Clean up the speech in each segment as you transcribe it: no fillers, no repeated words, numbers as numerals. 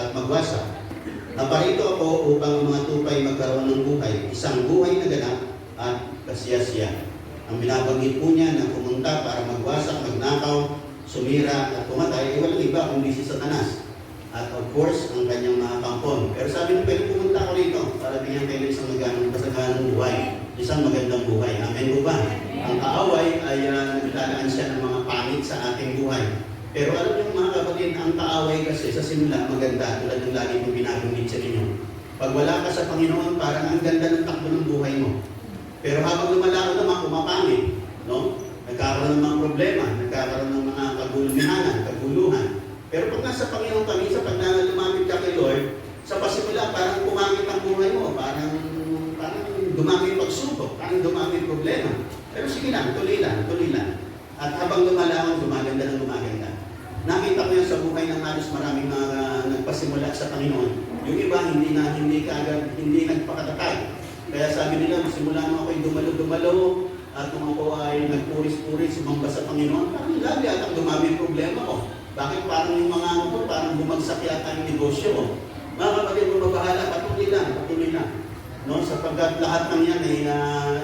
at magwasak. Naparito ako upang ang mga tupay magkaroon ng buhay, isang buhay na ganap at kasiyasiya. Ang binabanggit po niya na pumunta para magwasak, magnakaw, sumira at pumatay, ay walang iba kundi si Satanas. At of course, ang kanyang mga kampon. Pero sabi niya, pwede pumunta ako rito para bigyan kayo ng isang masaganang buhay, isang magandang buhay. Amen po ba? Ang kaaway ay naglalaan siya ng mga pangit sa ating buhay. Pero alam niyo mga kapatid, ang kaaway kasi sa simula maganda, tulad ng lagi kong binabanggit sa inyo. Pag wala ka sa Panginoon, parang ang ganda ng takbo ng buhay mo. Pero habang lumalaro naman, kumapangit, no? Nagkakaroon ng mga problema, nagkakaroon ng mga kaguluhan. Pero pag nasa Panginoon kami, sa pag lumapit ka kay Lord, sa pasimula parang pumangit ang buhay mo, parang dumami pagsubok, parang dumami problema. Pero sige lang, tuloy lang. At habang lumalaon, gumaganda ng gumaganda. Nakita ko yan sa buhay ng halos maraming mga nagpasimula sa Panginoon. Yung iba, hindi nagpakatatay. Kaya sabi nila, simula nung ako'y dumalo-dumalo, at nung ako ay nagpuris-puris, sumamba sa Panginoon, parang lagi at ang dumami problema ko. Bakit parang yung mga parang bumagsak yata yung negosyo ko? Mga kapatid, mabahala, patuloy lang. No? Sapagkat lahat ng yan ay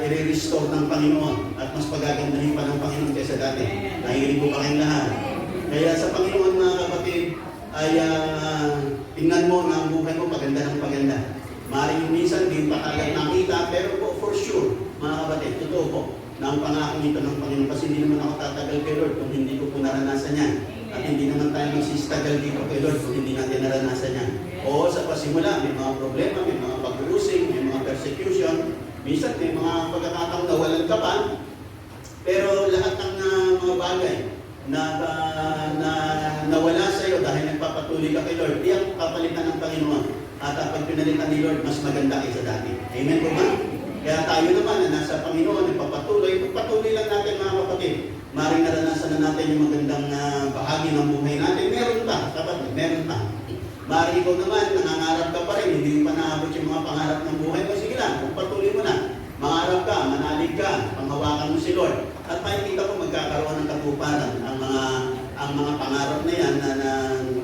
i-restore ng Panginoon at mas pagagandahin pa ng Panginoon kaysa dati. Nahihilig po pa kayong lahat. Kaya sa Panginoon mga kapatid, ay tingnan mo na ang buhay mo paganda ng paganda. Maaaring minsan, hindi pa kagad nakita, pero po for sure, mga kapatid, totoo po, na ang pangako nito ng Panginoon, kasi hindi naman ako tatagal kay Lord kung hindi ko po naranasan yan. At hindi naman tayo magsistagal dito kay Lord kung hindi natin naranasan yan. Oo, sa pasimula, may mga problema, may mga pag-uusing, may mga persecution, minsan may mga pagkakataong nawalan ka pa, pero lahat ng mga bagay na nawala sa iyo dahil nagpapatuloy ka kay Lord, iyang papalitan ng Panginoon. At pag pinalitan ni Lord, mas maganda kaysa dati. Amen po ba? Kaya tayo naman na nasa Panginoon, nagpapatuloy lang natin mga kapatid. Maring naranasan na natin yung magandang bahagi ng buhay natin. Meron pa, kapatid, meron pa. Maring ikaw naman, nangangarap ka pa rin, hindi pa naabot yung mga pangarap ng buhay mo. Sige lang, pagpatuloy mo na. Mangarap ka, manalig ka, panghawakan mo si Lord. At makikita ko magkakaroon ng katuparan ang mga pangarap na yan na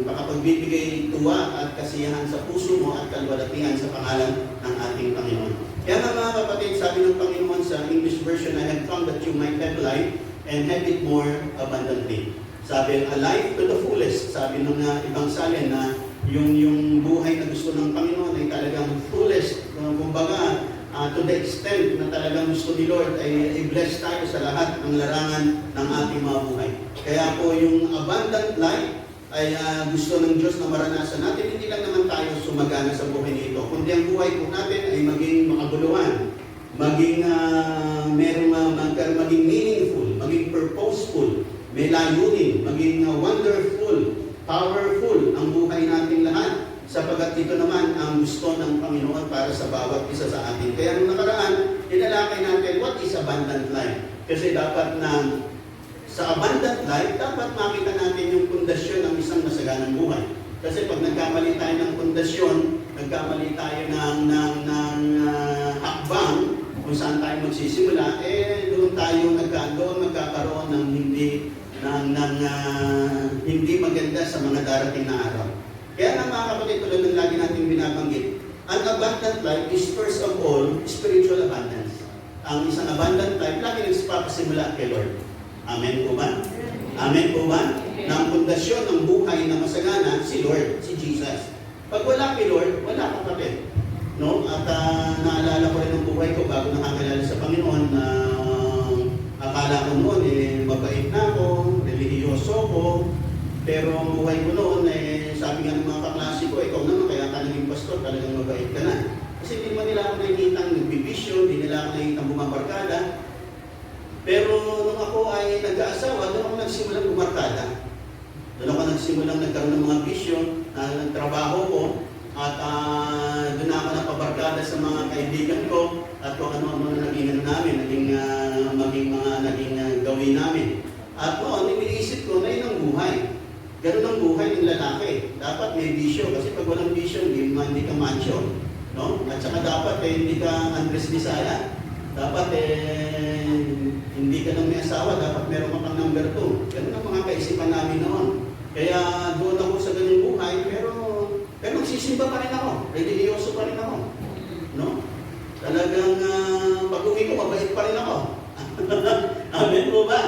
makapagbibigay tuwa at kasiyahan sa puso mo at kalwalatian sa pangalan ng ating Panginoon. Kaya nga mga kapatid, sabi ng Panginoon sa English version, I have come that you might have life and have it more abundantly. Sabi, a life to the fullest. Sabi ng ibang salin na yung buhay na gusto ng Panginoon ay talagang fullest. Kumbaga, to the extent na talagang gusto ni Lord ay i-bless tayo sa lahat ng larangan ng ating mga buhay. Kaya po yung abundant life ay gusto ng Diyos na maranasan natin. Hindi lang naman tayo sumagana sa buhay nito, kundi ang buhay po natin ay maging makabuluhan, maging maging meaningful, maging purposeful, may layunin, maging wonderful, powerful ang buhay nating lahat. Sapagat ito naman ang gusto ng Panginoon para sa bawat isa sa atin. Kaya nung nakaraan, inalakay natin what is abundant life. Kasi dapat na sa abundant life, dapat makita natin yung pundasyon ng isang masaganang buhay. Kasi pag nagkamali tayo ng pundasyon, nagkamali tayo ng hakbang kung saan tayo magsisimula, doon tayo magkakaroon ng hindi maganda sa mga darating na araw. Kaya nga mga kapatid, tulad ng lagi natin binabanggit, ang abundant life is first of all, spiritual abundance. Ang isang abundant life, lagi nagpapasimula kay Lord. Amen po ba? Amen po ba? Na ang pundasyon ng buhay na masagana, si Lord, si Jesus. Pag wala kay Lord, wala kapatid. No? At naalala ko rin ang buhay ko bago nakakilala sa Panginoon na akala ko noon, mabait na ako, relihiyoso ko, pero ang buhay ko noon, sabi nga ng mga kaklase ko, ikaw naman, kaya ka naging pastor, talagang mabait ka na. Kasi hindi mo nila ako nakikita nagbibisyo, hindi nila ako nakikita bumabarkada. Pero nung ako ay nag-aasawa, doon ako nagsimulang bumarkada. Doon ako nagsimulang nagkaroon ng mga bisyo, nagtrabaho ko, at doon ako napabarkada sa mga kaibigan ko, at kung ano ang mga naging gawin namin. At noon, iniisip ko na yun ang buhay. Ganun ang buhay ng lalaki. Dapat may bisyo. Kasi pag walang bisyo, hindi ka macho. No? At saka dapat hindi ka Andres Bisaya. Dapat hindi ka lang may asawa. Dapat meron ka pang number 2. Ganun ang mga kaisipan namin noon. Kaya doon ako sa ganung buhay. Pero nagsisimba pa rin ako. Religyoso pa rin ako. No? Talagang pag-uwi ko, mabait pa rin ako. Amen po ba?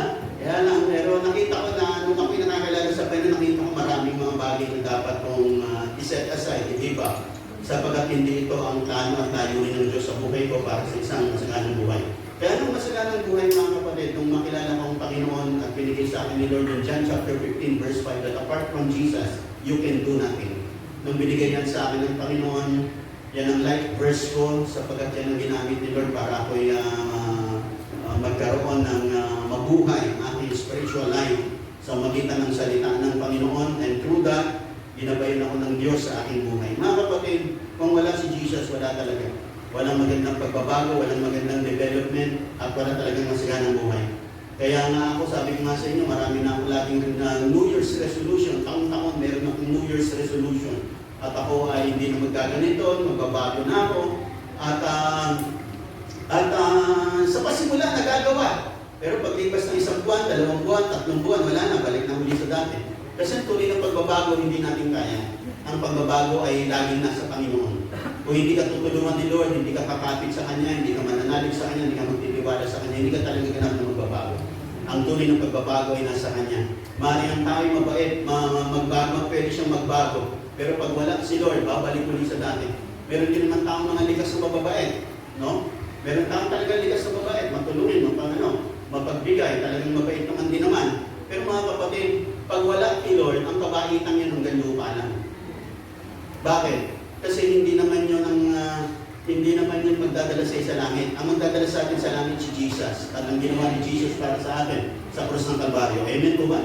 Kaya lang, pero nakita ko na nung ako'y nakakilala sa Panginoon, nakita ko maraming mga bagay na dapat kong iset aside, hindi ba? Sapagkat hindi ito ang plano at layunin ng Diyos sa buhay ko para sa isang masaganang buhay. Kaya nung masaganang buhay, mga kapatid, nung makilala ko ang Panginoon at binigay sa akin ni Lord in John chapter 15 verse 5 that apart from Jesus, you can do nothing. Nung binigay yan sa akin ng Panginoon, yan ang life verse ko sapagkat yan ang ginamit ni Lord para ako'y magkaroon ng mabuhay ang aking spiritual life sa magitan ng salita ng Panginoon, and through that, ginabayan ako ng Diyos sa aking buhay. Mga kapatid, kung wala si Jesus, wala talaga. Walang magandang pagbabago, walang magandang development, at wala talagang masaganang buhay. Kaya nga ako, sabi ko nga sa inyo, marami na ako laging New Year's resolution. Taon-taon, meron akong New Year's resolution. At ako ay hindi na magkaganito, magbabago na ako. At sa pasimula, nagagawa. Pero paglipas ng 1 buwan, 2 buwan, 3 buwan, wala na, balik na muli sa dati. Kasi ang tuloy ng pagbabago, hindi natin kaya. Ang pagbabago ay laging nasa Panginoon. Kung hindi ka tutulungan ni Lord, hindi ka kakapit sa Kanya, hindi ka mananalig sa Kanya, hindi ka magtitiwala sa Kanya, hindi ka talaga ganap na magbabago. Ang tuloy ng pagbabago ay nasa Kanya. Maaaring ang tao mabait, magbago, pwede siyang magbago. Pero pag wala si Lord, babalik ulit sa dati. Meron din naman taong mga likas na mababait. No? Meron taong talagang likas na mabait, matulungin, mapagbigay, talagang mabait naman din naman. Pero mga kapatid, pag wala si Lord, ang kabaitan niya hanggang lupa lang. Bakit? Kasi hindi naman yun magdadala sa isa langit. Ang magdadala sa atin sa langit si Jesus. At ang ginawa ni Jesus para sa atin sa krus ng Kalbaryo. Amen po ba?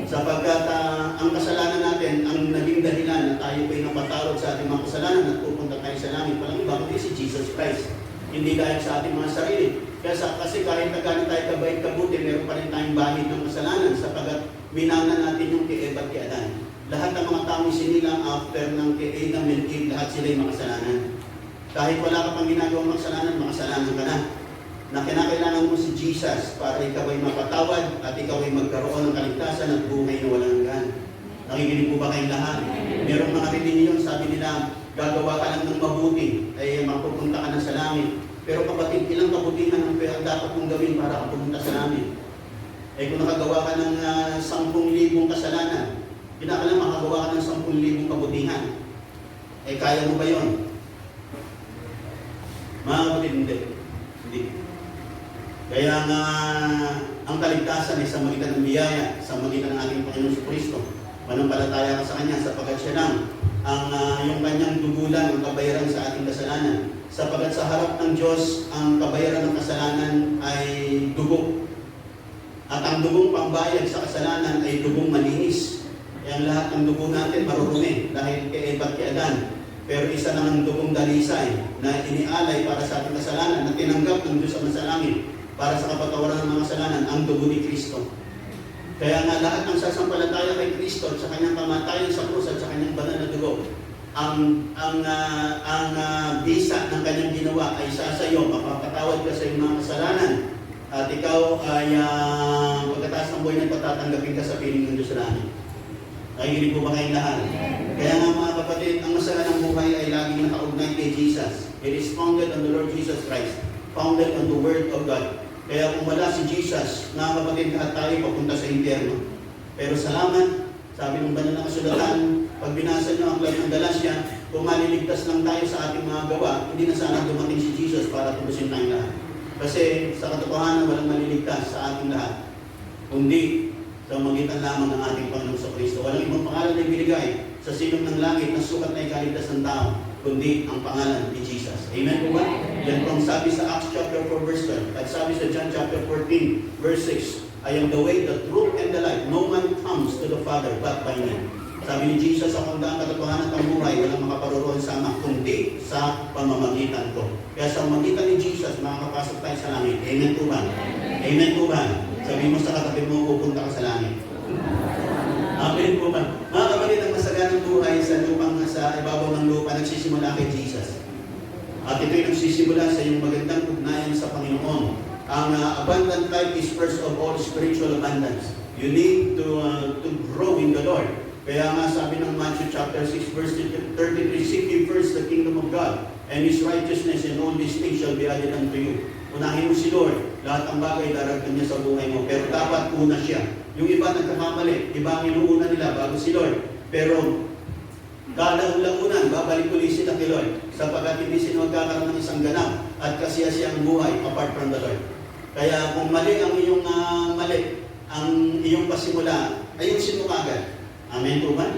Sapagkat ang kasalanan natin, ang naging dahilan na tayo po'y napatawad sa ating mga kasalanan at pupunta tayo sa langit. Walang iba kundi si Jesus Christ. Hindi dahil sa ating mga sarili. Kasi kahit na gano'n tayo kabait kabuti, meron pa rin tayong bahid ng kasalanan sapagkat minana natin yung kay Eva at kay Adan. Lahat ng mga taong sinilang after ng kay Adam and Eve, lahat sila'y makasalanan. Kahit wala ka pang ginagawang makasalanan ka na. Na kinakailangan mo si Jesus para ikaw ay mapatawad at ikaw ay magkaroon ng kaligtasan at buhay na walang hanggan. Nakikinig po ba kayong lahat? Merong mga relihiyon, sabi nila, gagawa ka lang ng mabuti, ay mapupunta ka na sa langit. Pero kapatid, ilang kabutihan ang dapat mong gawin para pumunta sa langit? Kung nakagawa ka ng 10,000 kasalanan, kinakailangan makagawa ka ng 10,000 kabutihan. Kaya mo ba yun? Mga kapatid, hindi. Kaya nga, ang kaligtasan ay sa magitan ng biyaya, sa magitan ng ating Panginoon sa Kristo. Manampalataya ka sa Kanya sapagkat siya lang yung Kanyang dugulan, ang kabayaran sa ating kasalanan. Sapagkat sa harap ng Diyos, ang kabayaran ng kasalanan ay dugo. At ang dugong pambayad sa kasalanan ay dugong malinis. Kaya lahat ng dugo natin marurumi dahil kay Eva at kay Adan. Pero isa lang ang dugong dalisay na inialay para sa ating kasalanan na tinanggap ng Diyos sa masalangit para sa kapatawaran ng mga kasalanan, ang dugo ni Kristo. Kaya nga lahat ng sasampalataya kay Kristo at sa kanyang kamatayan sa krus at sa kanyang banal na dugo, ang bisa ng kanyang ginawa ay sa iyo, mapapatawad ka sa iyong mga kasalanan at ikaw ay pagkataas ng buhay na patatanggapin ka sa piling ng Diyos sa langit. Nakikinig po ba kayong lahat? Kaya nga mga kapatid, ang masaganang buhay ay laging nakaugnay kay Jesus. It is founded on the Lord Jesus Christ, founded on the Word of God. Kaya kung wala si Jesus, mga kapatid, lahat tayo papunta sa impyerno. Pero salamat, sabi ng banal na kasulatan, pag binasa nyo ang aklat ng Galatia, kung maliligtas lang tayo sa ating mga gawa, hindi na sana dumating si Jesus para tubusin tayong lahat. Kasi sa katotohanan, walang maliligtas sa ating lahat. Kundi sa magitan lamang ng ating Panginoon sa Kristo. Walang ibang pangalan na ibinigay sa silong ng langit na sukat na ikaligtas ng tao, kundi ang pangalan ni Jesus. Amen po ba? Yan po ang sabi sa Acts chapter 4 verse 12 at sabi sa John chapter 14 verse 6, I am the way, the truth, and the life. No man comes to the Father but by me. Sabi ni Jesus, ako ang daan, katotohanan at ang buhay, walang makaparoon sa anak, kundi sa pamamagitan ko. Kaya sa magitan ni Jesus, makakapasok tayo sa langit. Amen po ba? Amen po ba? Sabi mo sa katabi mo, pupunta ka sa langit. Amen po ba? Mga kapatid, ang masaganang buhay sa lupang sa ibabaw ng lupa, nagsisimula kay Jesus. At ito'y nagsisimula sa iyong magandang ugnayan sa Panginoon. Ang abundant life is first of all spiritual abundance. You need to grow in the Lord. Kaya nga sabi ng Matthew chapter 6 verse 33, seek ye first the kingdom of God and His righteousness, and all these things shall be added unto you. Unahin mo si Lord, lahat ng bagay daragdag niya sa buhay mo. Pero dapat una siya. Yung iba nagkakamali, iba ang inuuna nila bago si Lord. Pero kalaunan, babalik ulit sila kay Lord, sapagkat hindi sila magkakaroon ng isang ganap at kasiyasiyang buhay apart from the Lord. Kaya kung mali ang iyong ang iyong pasimula, ayusin mo kagad. Amen po ba?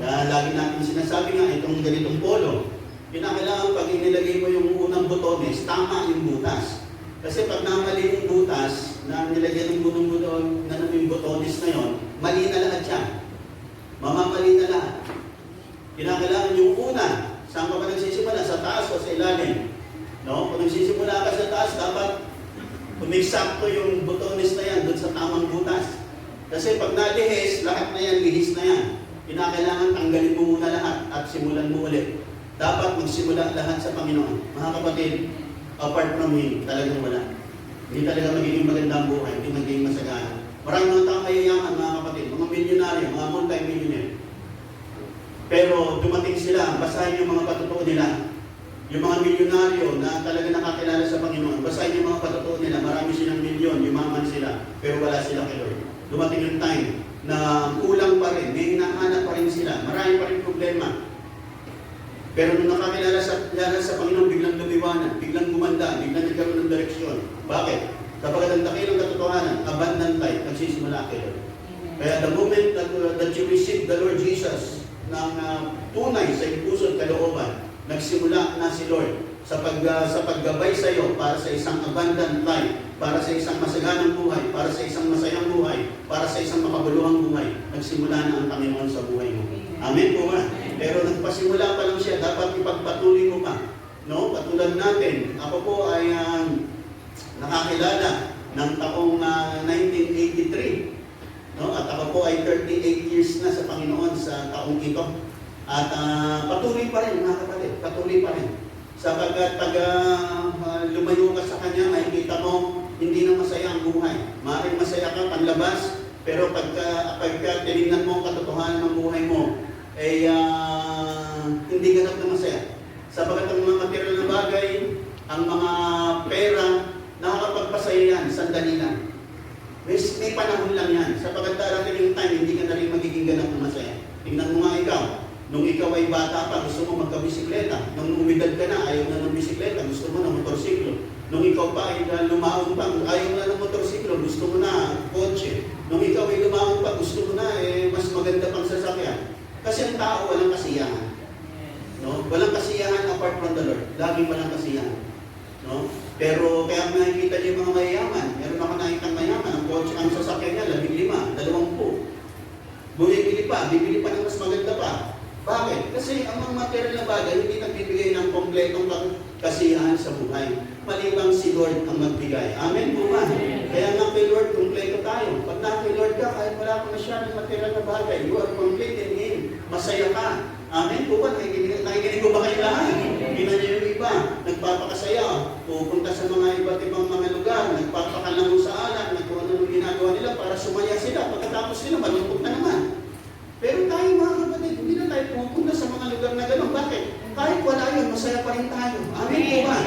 Lagi natin sinasabi nga, itong ganitong polo, kinakailangan pag inilagay mo yung unang butones, tama yung butas. Kasi pag namali yung butas, na nilagyan ng yung butones na yon, mali na lahat yan. Mamamali na lahat. Kinakailangan yung una, saan ka ba nagsisimula? Sa taas o sa ilalim? No? Kung nagsisimula ka sa taas, dapat umiksakto yung butones na yan doon sa tamang butas. Kasi pag nalihis, lahat na yan, lihis na yan. Kinakailangan tanggalin mo muna lahat at simulan mo ulit. Dapat magsimula lahat sa Panginoon. Mga kapatid, apart from Him, talagang wala. Hindi talaga magiging maganda ang buhay, hindi magiging masagana. Maraming mga tao mayayaman, mga kapatid, mga milyonaryo, mga multi-millionaire. Pero dumating sila, basahin yung mga patutuo nila. Yung mga milyonaryo na talaga nakakilala sa Panginoon, basahin yung mga patutuo nila, marami silang milyon, yumaman sila, pero wala sila kay Lord. Dumating yung time na kulang pa rin, may hinahanap pa rin sila, marami pa rin problema. Pero nung nakakilala sa Panginoon, biglang lumiwanag, biglang gumanda, biglang nagkaroon ng direksyon. Bakit? Sapagkat ang dakilang katotohanan, abundant life, nagsisimula kay Lord. Kaya the moment that you receive the Lord Jesus ng tunay sa iyong puso at kalooban, nagsimula na si Lord sa paggabay sa iyo para sa isang abundant life, para sa isang masaganang buhay, para sa isang masayang buhay, para sa isang makabuluhang buhay. Nagsimula na ang Panginoon sa buhay mo. Amen po ba? Pero nagpasimula pa lang siya, dapat ipagpatuloy mo pa. No? Katulad natin, ako po ay nakakilala ng taong 1983. No? At ako po ay 38 years na sa Panginoon sa taong ito. At patuloy pa rin, mga kapatid, patuloy pa rin. Sapagkat pag lumayo ka sa Kanya, makikita mo, hindi na masaya ang buhay. Maaaring masaya ka panlabas, pero pagka tinignan mo ang katotohanan ng buhay mo, ay hindi ganap na masaya. Sapagkat ang mga material na bagay, ang mga pera, nakakapagpasaya yan, sandali lang. May panahon lang yan. Sapagkat darating yung time, hindi ka na rin magiging ganap na masaya. Tingnan mo nga ikaw. Nung ikaw ay bata pa, gusto mo magka-bisikleta. Nung umidad ka na, ayaw na ng bisikleta, gusto mo ng motorsiklo. Nung ikaw pa ay lumaon pa, ayaw na ng motorsiklo, gusto mo na kotse. Nung ikaw ay lumaon pa, gusto mo na mas maganda pang sasakyan. Kasi ang tao walang kasiyahan. No? Walang kasiyahan apart from the Lord. Laging walang kasiyahan. No? Pero kaya makikita niyo yung mga mayayaman. Meron ako nakitang mayaman, ang kotse, ang sasakyan niya, 15, 20. Bumibili pa, bibili pa ng mas maganda pa. Bakit? Kasi ang mga material na bagay hindi nagbibigay ng kompletong kasiyahan sa buhay. Malibang si Lord ang magbigay. Amen po ba? Kaya nga kay Lord, kompleto tayo. Pag na kay Lord ka, kahit wala ka masyadong material na bagay, you are complete in Him. Masaya ka. Amen po ba? Nakikinig ko ba kayo lahat? Hindi na niyo yung iba. Nagpapakasaya. Pupunta sa mga iba't ibang mga lugar. Nagpapakalango sa alak. Kung ano ginagawa nila para sumaya sila. Pagkatapos nila, malungkot na naman. Pero tayo mga kapatid, hindi na tayo pupunta sa mga lugar na gano'n. Bakit? Kahit wala yun, masaya pa rin tayo. Amen po ba?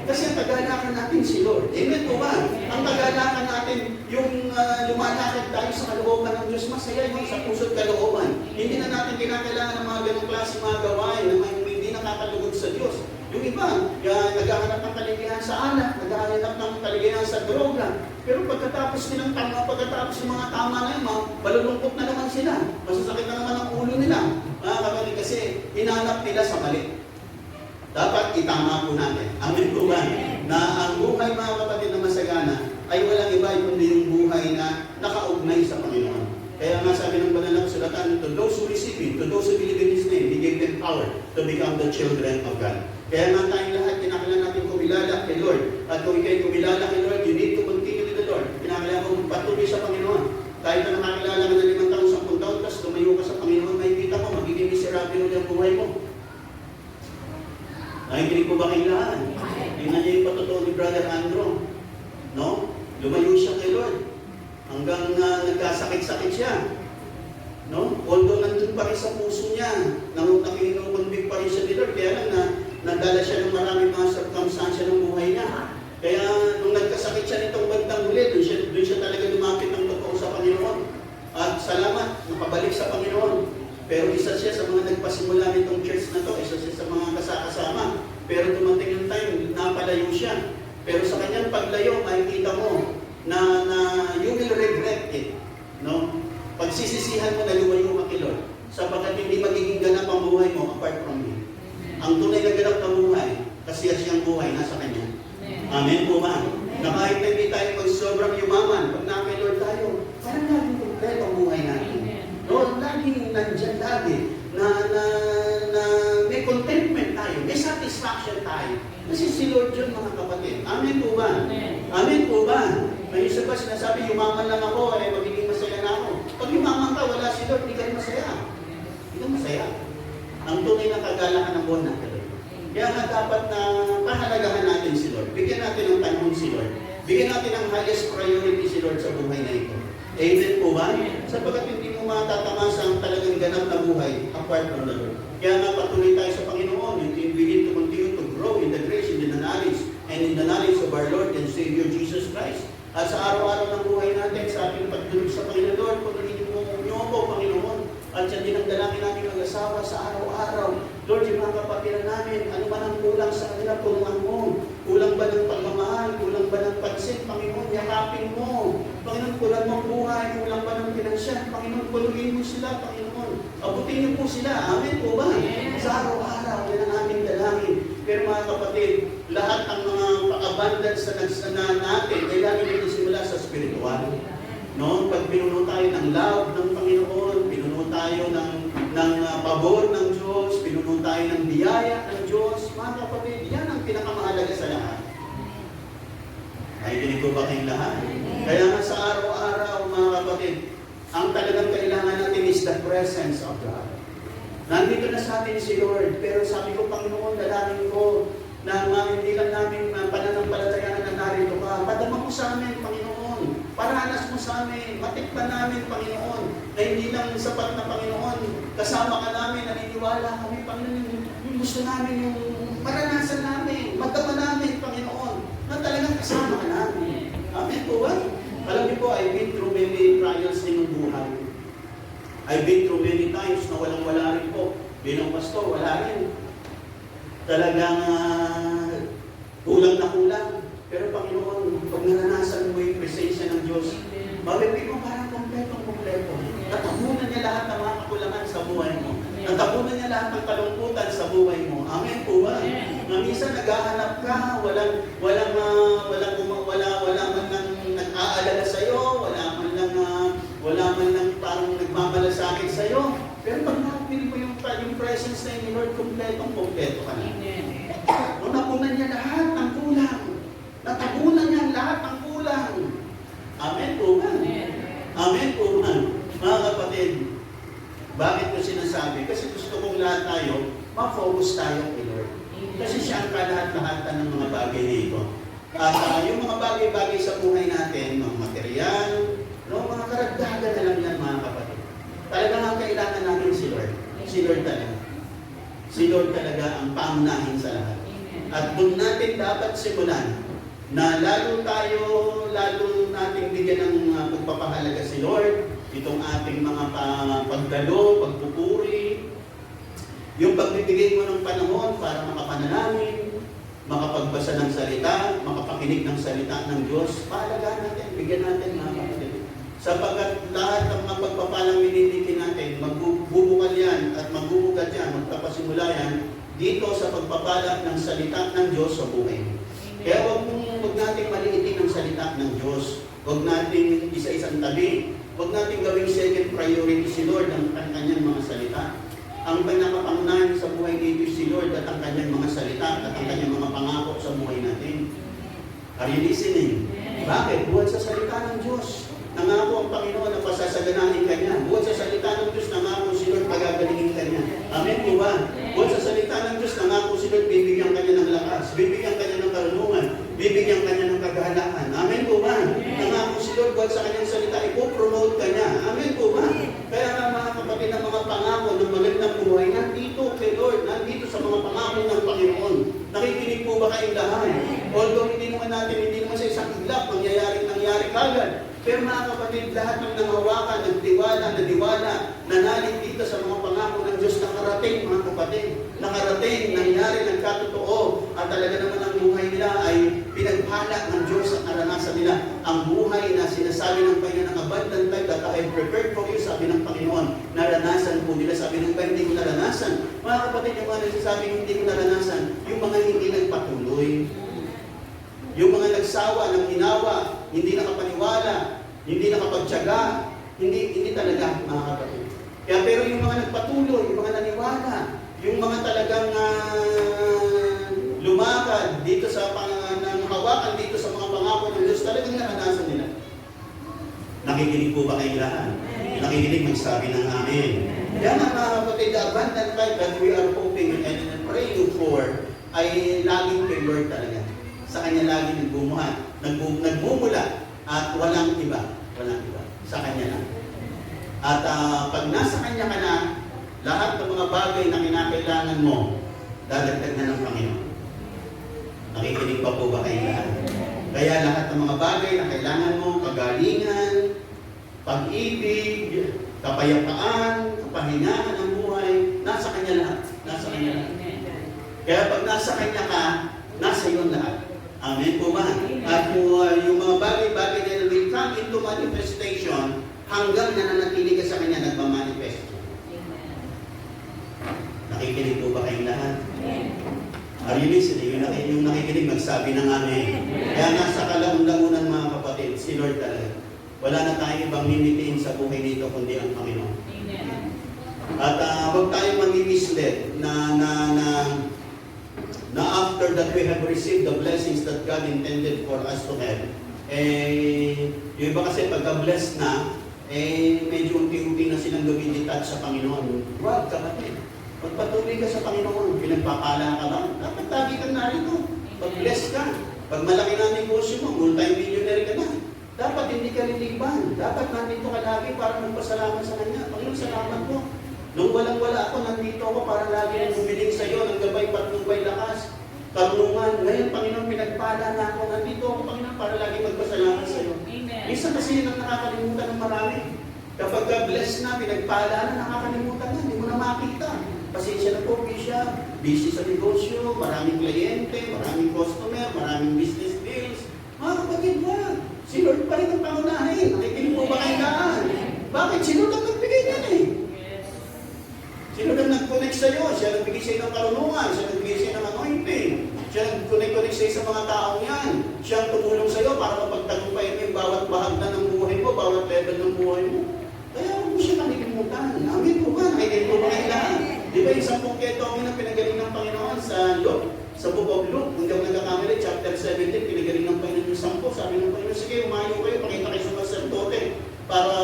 Kasi ang tagalakan natin si Lord. Amen po ba? Ang tagalakan natin, yung lumalakad tayo sa kalooban ng Diyos, masaya yun sa puso't kalooban. Hindi na natin kinakailangan ng mga ganong klase mga gawain na hindi nakakalugod sa Diyos. Yung iba, naghahanap ng kaligayahan sa anak, naghahanap ng kaligayahan sa droga. Pero pagkatapos ng mga tama na yun, malulungkot na naman sila. Masasakit na naman ang ulo nila. Mga kapatid, kasi hinanap nila sa mali. Dapat itama po natin. Amen po ba? Na ang buhay, mga kapatid, na masagana ay walang iba kundi yung buhay na nakaugnay sa Panginoon. Kaya nga sabi ng banal na kasulatan, to those who receive Him, to those who believe in His name, He gave them power to become the children of God. Kaya nga tayong lahat, kinakailangan natin kumilala kay Lord. At kung ikaw'y kumilala kay Lord, you need to continue with the Lord. Kinakailangan kong patuloy sa Panginoon. Kahit na nakakilala ka na 5 taon, 10 taon, tapos tumayo ka sa Panginoon, makikita mo, magiging miserable ulit ang buhay mo. Nakikinig ko ba kayo lahat? Tingnan niyo yung patotoo ni Brother Andrew. No? Lumayo siya kay Lord. Hanggang nagkasakit-sakit siya. No? Although nandun pa rin sa puso niya, nakikinukumbig pa rin siya ni Lord, kaya lang na nadala siya ng maraming mga circumstansya ng buhay niya. Kaya nung nagkasakit siya nitong bandang huli, doon siya talaga lumapit ng totoo sa Panginoon. At salamat, nakabalik sa Panginoon. Pero isa siya sa mga nagpasimula nitong church na to, isa siya sa mga kasama. Pero dumating yung time, napalayo siya. Pero sa kanyang paglayo, makikita mo na you will regret it. No? Pagsisisihan mo na lumayo ka kay Lord, sapagkat hindi magiging ganap ang buhay mo apart from Him. Ang tunay na ganap na buhay, kasiyasiyang buhay, nasa Kanya. Amen po ba? Na kahit na hindi tayo magsobrang yumaman, pag na kay Lord tayo, parang laging kompleto ang buhay natin. No, laging nandyan lagi na may contentment tayo, may satisfaction tayo. Kasi si Lord yun, mga kapatid. Amen po ba? Amen po ba? May isa ba sinasabi, yumaman lang ako, ay magiging masaya na ako. Pag yumaman ka, wala si Lord, hindi kayo masaya. Hindi ka masaya. Ang tunay na kagalakan ng buwan natin. Kaya nga dapat na pahalagahan natin si Lord. Bigyan natin ng panahon si Lord. Bigyan natin ng highest priority si Lord sa buhay na ito. Amen po ba? Sapagkat hindi mo matatamasa ang talagang ganap na buhay apart from the Lord. Kaya nga patuloy tayo sa Panginoon. We need to continue to grow in the grace, in the knowledge, and in the knowledge of our Lord and Savior Jesus Christ. At sa araw-araw ng buhay natin, sa ating pagdulog sa Panginoon, Lord, punuhin niyo po, Panginoon. At yan din ang dalangin namin mag-asawa sa araw-araw. Lord, yung mga kapatiran namin, ano man ang kulang sa kanila, tulungan mo. Kulang ba ng pagmamahal? Kulang ba ng pansin? Panginoon, yakapin mo. Panginoon, kulang mo ang buhay. Kulang ba ng pinansyal? Panginoon, puluhin mo sila, Panginoon. Abutin niyo po sila. Amen po ba? Sa araw-araw, yan ang aming dalangin. Pero mga kapatid, lahat ang mga abundance na natin ay lagi nito simula sa spiritual. No? Pag pinuno tayo ng love ng Panginoon, pinuno tayo ng pabor ng Diyos, pinuno tayo ng biyaya ng Diyos, mga kapatid, yan ang pinakamahalaga sa lahat. Ay, dinig ko ba kayong lahat? Kaya nga sa araw-araw, mga kapatid, ang talagang kailangan natin is the presence of God. Nandito na sa atin si Lord, pero sabi ko, Panginoon, dalangin ko na hindi lang namin pananampalatayaan na narito ka. Padama mo sa amin, Panginoon. Paranas mo sa amin, matikpan namin, Panginoon, na hindi lang sapat na Panginoon, kasama ka namin, naniniwala kami, Panginoon, yung gusto namin, yung maranasan namin, magdama namin, Panginoon, na talagang kasama ka namin. Amen po ba? Alam niyo po, I've been through many trials din ng buhay. I've been through many times na walang-wala rin po. Bilang pastor, wala rin. Talagang kulang na kulang. Pero Panginoon, pag naranasan mo yung presensya ng Diyos, mabibig mo parang kompleto. Natabunan niya lahat ng mga kakulangan sa buhay mo. Natabunan niya lahat ng kalungkutan sa buhay mo. Amen po ba? Na minsan naghahanap ka, walang man lang nag-aalala sa'yo, wala man lang parang nagmamalasakit sa'yo. Pero pag nakapili mo yung presence na ni Lord, kompleto ka na. Nung napunan niya lahat ng kulang. Natabunan niya lahat ng kulang. Amen po ba? Amen po ba? Mga kapatid, bakit ko sinasabi? Kasi gusto kong lahat tayo, ma-focus tayo kay Lord. Kasi siya ang kalahat-lahatan ng mga bagay dito. At yung mga bagay-bagay sa buhay natin, mga material, mga karagdagan na lang yan, mga kapatid. Talagang ang kailangan natin si Lord. Si Lord talaga. Si Lord talaga ang pangunahin sa lahat. At doon natin dapat simulan na lalo nating bigyan ng pagpapahalaga si Lord, itong ating mga pagdalo, pagpupuri, yung pagbibigay mo ng panahon para makapanalangin, makapagbasa ng salita, makapakinig ng salita ng Diyos, pahalagahan natin, bigyan natin mga kapatid. Sapagkat lahat ng mga pagpapalang miniliki natin, magbubukal yan at magbubugat yan, magpapasimula yan dito sa pagpapala ng salita ng Diyos sa buhay. Kaya huwag natin maliitin ang salita ng Diyos. Huwag natin isa-isang tabi. Huwag natin gawing second priority si Lord ang kanyang mga salita. Ang pinakapangunahan sa buhay dito si Lord at ang kanyang mga salita at ang kanyang mga pangako sa buhay natin. Are you listening? Bakit? Buhat sa salita ng Diyos. Nangako ang Panginoon na pasasaganahin ka niya. Buhat sa salita ng Diyos, nangako si Lord pagagalingin ka niya. Amen po ba? Buhat sa salita ng Diyos, nangako si Lord, bibigyan ka niya ng lakas, bibigyan ka niya ng karunungan, bibigyan ka niya ng kagahalaan. Amen po ba? Nangako si Lord, buhat sa kanyang salita, ipopromote ka niya. Amen po ba? Kaya nga mga Although hindi naman sa isang iglap, nangyayari kagad. Pero mga kapatid, lahat ng nangawakan, nadiwala, nanalig dito sa mga pangako ng Diyos, nakarating mga kapatid. Nakarating, nangyari, nagkatotoo. At talaga naman ang buhay nila ay pinagpala ng Diyos at naranasan nila. Ang buhay na sinasabi ng Panginoon, ang abundant life that I have prepared for you, sabi ng Panginoon, naranasan po nila. Sabi ng Panginoon, hindi ko naranasan. Mga kapatid, yung mga nagsasabing hindi ko naranasan, yung mga hindi nagpatuloy. Yung mga nagsawa ng hinawa, hindi nakapaniwala, hindi nakapagtiyaga, hindi talaga mga kapatid. Kaya pero yung mga nagpatuloy, yung mga naniwala, yung mga talagang lumakad dito sa hawakan dito sa mga pangako ng Diyos, talagang naranasan nila. Nakikinig po ba kayong lahat? Nakikinig, magsabi ng amin. Kaya mga kapatid, the abundant life that we are hoping and praying for ay laging kay Lord talaga. Sa Kanya lagi nagmumula at walang iba. Sa Kanya lang. At pag nasa Kanya ka na, lahat ng mga bagay na kinakailangan mo, dadagdag na ng Panginoon. Nakikinig pa po ba kayo lahat? Kaya lahat ng mga bagay na kailangan mo, kagalingan, pag-ibig, kapayapaan, kapahingahan ng buhay, nasa Kanya lahat. Nasa Kanya lahat. Kaya pag nasa Kanya ka, nasa iyo lahat. Amen po ba? At yung mga bagay-bagay na will come into manifestation hanggang nananatili ka sa Kanya, nagmamanifest. Nakikinig po ba kayong lahat? Are you listening? Yung nakikinig, magsabi ng amen. Kaya nasa kalaundangunan mga kapatid, si Lord talaga. Wala na tayong ibang limitin sa buhay dito kundi ang Panginoon. At huwag tayong mag-mislead na after that we have received the blessings that God intended for us to have. Yung iba kasi pagka-blessed na, medyo unti-unti na silang lumilitad sa Panginoon. Huwag kapatid. Pagpatuloy ka sa Panginoon, pinagpapala ka ba? Dapat lagi kang narito. Pag-bless ka. Pag malaki na negosyo mo, multi-millionaire ka na. Dapat hindi ka liliban. Dapat nandito ka lagi para magpasalamat sa Kanya. Panginoon, salamat po. Nung walang-wala ako, nandito ako para lagi nang bumiling sa iyo, ng gabay, patnubay, lakas, karunungan. Ngayon, Panginoon, pinagpala na ako. Nandito ako, Panginoon, para lagi magpasalamat sa iyo. Minsan kasi yun ang nakakalimutan ng marami. Kapag blessed na, pinagpala na, nakakalimutan na. Hindi mo na makita. Pasensya na po, Bishop. Busy sa negosyo, maraming kliyente, maraming customer, maraming business deals. Mga kapatid, wag. Si Lord pa rin ang pangunahin. Nakikinig po ba kayo daan? Bakit? Si Lord ang nagbigay niyan eh. Si Lord ang nag-connect sa iyo. Siya nagbigay sa iyo ng karunungan. Siya nagbigay sa iyo ng anointing. Siya nag-connect sa iyo sa mga taong yan. Siya ang tumulong sa iyo para mapagtagumpayan mo yung bawat bahagdan ng buhay mo, bawat level ng buhay mo. Kaya huwag mo siya nakikilimutan. Amin po ba? Nakikinig po ba kayo lahat? Di ba yung 10 ketong na pinagaling ng Panginoon sa Luke? Sa book of Luke, kung di ako nagkakamali, chapter 17, pinagaling ng Panginoon yung 10. Sabi ng Panginoon, sige, umayo kayo, pakita kayo sa mga sacerdote para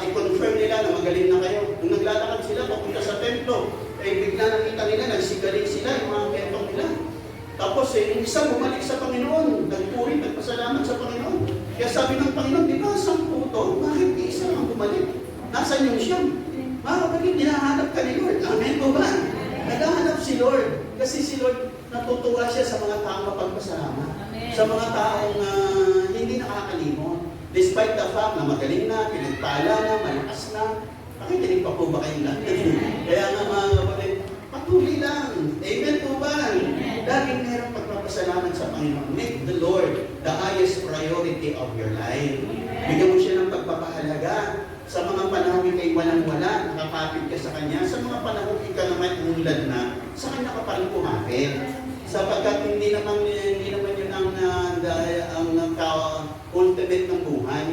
i-confirm nila na magaling na kayo. Nung naglalakad sila, papunta sa templo, bigla nakita nila, nagsigaling sila yung mga ketong nila. Tapos yung isa bumalik sa Panginoon, nagpuri, nagpasalamat sa Panginoon. Kaya sabi ng Panginoon, di ba 10 to? Bakit isa ang bumalik? Nasaan yung siyam? Mga kapatid, hinahanap ka ni Lord. Amen po ba? Naghahanap si Lord. Kasi si Lord, natutuwa siya sa mga taong mapagpasalamat. Sa mga taong hindi nakakalimot. Despite the fact na magaling na, pinagpala na, malakas na, pakikinig pa po ba kayong lahat? Kaya nga mga kapatid, patuloy lang. Amen po ba? Laging mayroong pagpapasalamat sa Panginoon. Make the Lord the highest priority of your life. Bigyan mo siya ng pagpapahalaga. Sa mga panahon ikay walang-wala, nakapapit ka sa Kanya. Sa mga panahon ikaw naman umulad na, sa Kanya ka pa rin pumapit. Sapagkat hindi naman yun ang ultimate ng buhay.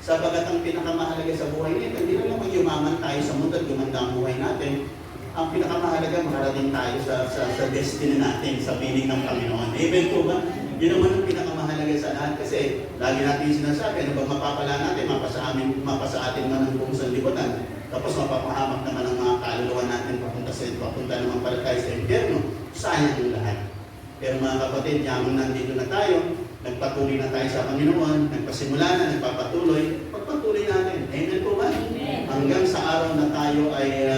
Sapagkat ang pinakamahalaga sa buhay nito, hindi lang naman yumaman tayo sa mundo at gumanda ang buhay natin. Ang pinakamahalaga, makarating tayo sa destiny natin, sa piling ng Panginoon. Amen po ba? Yun naman ang pinakamahalaga sa lahat kasi lagi natin sinasabi, ano bang mapapala natin, mapasa atin man ang buong sanlibutan. Tapos mapapahamak naman ang mga kaluluwa natin papunta naman pala tayo sa impyerno. Sayang ang lahat. Pero mga kapatid, yamang nandito na tayo, nagpatuloy na tayo sa Panginoon, nagpasimula na, nagpapatuloy, pagpatuloy natin. Amen po ba? Hanggang sa araw na tayo ay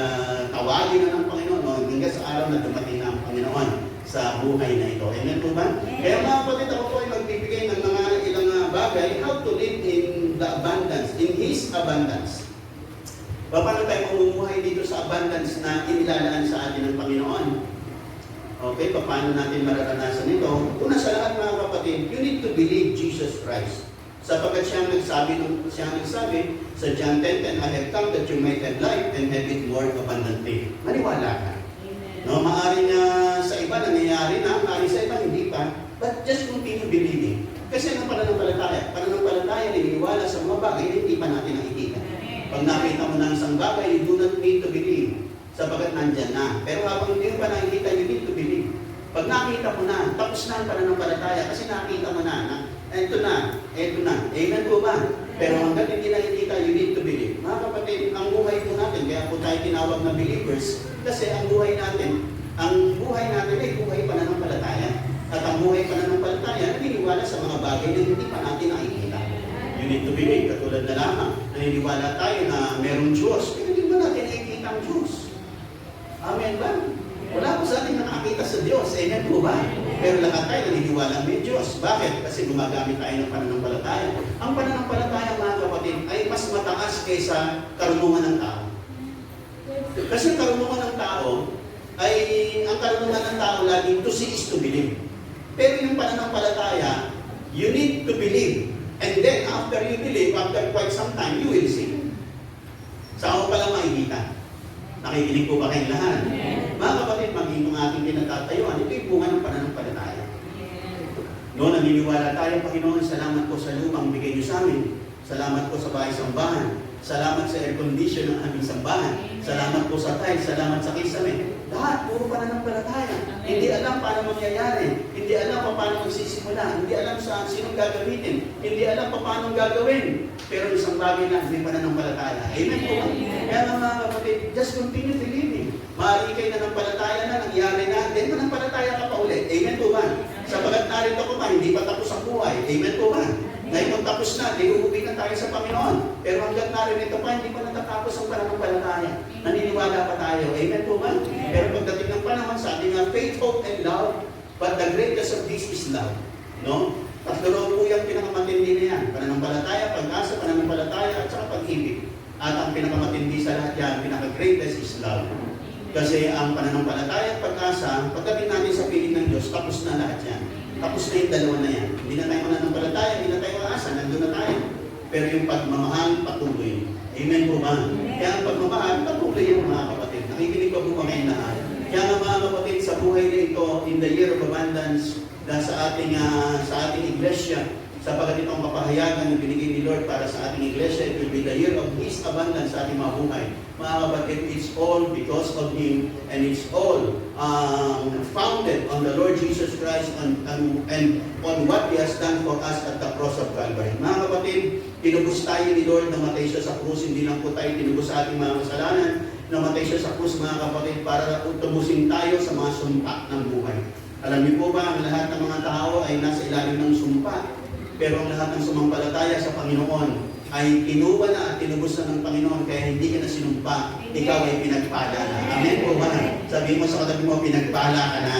tawagin na ng Panginoon, hanggang sa araw na dumating na ang Panginoon sa sa buhay na ito. Amen po ba? Kaya mga kapatid, ako po ay magbibigay ng mga ilang bagay, how to live in the abundance, in His abundance. Paano tayo mamumuhay dito sa abundance na inilalaan sa atin ng Panginoon? Okay, paano natin mararanasan ito? Una sa lahat mga kapatid, you need to believe Jesus Christ. Sapagkat siya nagsabi sa John 10:10, I have come that you might have life and have it more abundantly. Maniwala ka. No, maaaring sa iba nangyayari na, maaaring sa iba hindi pa, but just continue believing. Kasi ang pananampalataya, naniniwala sa mga bagay na hindi pa natin nakikita. Pag nakita mo na isang bagay, you do not need to believe, sapagkat nandyan na. Pero habang hindi mo pa nakikita, you need to believe. Pag nakita mo na, tapos na ang pananampalataya, kasi nakita mo na, ito na. Amen po ba? Pero hanggang hindi nakikita, you need to believe. Mga kapatid, ang buhay po natin, kaya po tayo tinawag na believers, kasi ang buhay natin ay buhay pananampalataya. At ang buhay pananampalataya, naniniwala sa mga bagay na hindi pa natin nakikita. You need to believe, katulad na lamang, naniniwala tayo na merong Diyos, pero hindi ba natin nakikita ang Diyos? Amen ba? Wala po sa atin nakakita sa Diyos. Amen po ba? Pero lahat tayo naniniwala may Diyos. Bakit? Kasi gumagamit tayo ng pananampalataya. Ang pananampalataya, mga kapatid, ay mas mataas kaysa karunungan ng tao. Kasi ang karunungan ng tao laging to see is to believe. Pero yung pananampalataya, you need to believe. And then, after you believe, after quite some time, you will see. Saan mo pala makikita? Nakikinig po ba kayong lahat? Mga kapatid, maging mga ating pinatatayuan, ito yung bunga ng pananampalataya. Noon, naniniwala tayo, Panginoon, salamat po sa lumang bigay niyo sa amin. Salamat po sa bahay sambahan. Salamat sa air condition ng aming sambahan. Salamat po sa tiles. Salamat sa kisame. Lahat, puro pananampalataya. Hindi alam paano mangyayari. Hindi alam paano magsisimula. Hindi alam saan sinong gagamitin. Hindi alam paano gagawin. Pero isang bagay na, may pananampalataya. Amen po. Kaya mga kapatid, just continue believing. Maaari kayo nanampalataya na, nangyari na, then nanampalataya ka pa ulit. Amen po ba? Sapagat narito ko pa, hindi pa tapos ang buhay. Amen po ba? Ngayon kung tapos na, di uuwi na tayo sa Panginoon. Pero hanggang narito pa, hindi pa natatapos ang pananampalataya. Naniniwala pa tayo. Amen po ba? Pero pagdating ng panahon, sabi nga, faith, hope, and love, but the greatest of these is love. No? Tatlo po yung pinakamatindi na yan. Pananampalataya, pag-asa, pananampalataya, at saka pag-ibig. At ang pinakamatindi sa lahat yan, pinaka-greatest is love. Kasi ang pananampalataya at pag-asa, pagdating natin sa piling ng Diyos, tapos na lahat yan. Tapos na yung dalawa na yan. Hindi na tayo mananampalataya, hindi na tayo aasa, nandun na tayo. Pero yung pagmamahal, patuloy. Amen po ba? Kaya ang pagmamahal, patuloy yung mga kapatid. Nakikinig pa po ba ngayon lahat? Kaya nga mga kapatid, sa buhay na ito, in the year of abundance, na sa ating iglesia, sapagat itong kapahayagan na binigay ni Lord para sa ating iglesia, it will be the year of His abundance sa ating mga buhay. Mga kapatid, it's all because of Him, and it's all founded on the Lord Jesus Christ and on what He has done for us at the cross of Calvary. Mga kapatid, tinubos tayo ni Lord, namatay siya sa krus, hindi lang po tayo tinubos sa ating mga kasalanan, namatay siya sa krus, mga kapatid, para tubusin tayo sa mga sumpa ng buhay. Alam niyo po ba, ang lahat ng mga tao ay nasa ilalim ng sumpa. Pero ang lahat ng sumampalataya sa Panginoon ay kinuha na at tinubos na ng Panginoon, kaya hindi ka na sinumpa, ikaw ay pinagpala na. Amen po ba? Sabihin mo sa katabi mo, pinagpala ka na.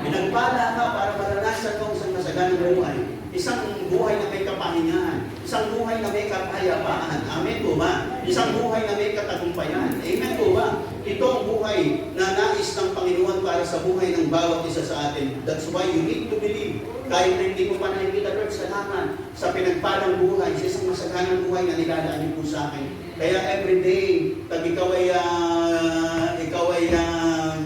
Pinagpala ka para maranasan mo isang masaganang buhay. Isang buhay na may kapahingahan. Isang buhay na may kapayapaan. Amen po ba? Isang buhay na may katagumpayan. Amen po ba? Ito ang buhay na nais ng Panginoon para sa buhay ng bawat isa sa atin. That's why you need to believe. Kahit na hindi mo pa nakikita, Lord, salamat sa pinagpalang buhay, sa isang masaganang buhay na nilalaan niyo po sa akin. Kaya everyday, pag ikaw ay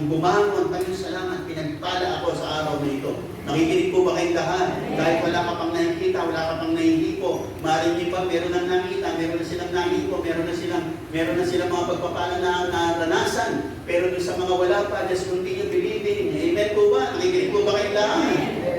bumangon, Panginoon, salamat, pinagpala ako sa araw na ito. Nakikinig po ba kayong lahat? Kahit wala ka pang nakikita, wala ka pang nahihipo, maaaring iba, meron nang nakita, meron na silang nahihipo, meron na silang mga pagpapala na naranasan. Pero doon sa mga wala pa, just continue believing. Amen po ba? Nakikinig po ba kayong lahat?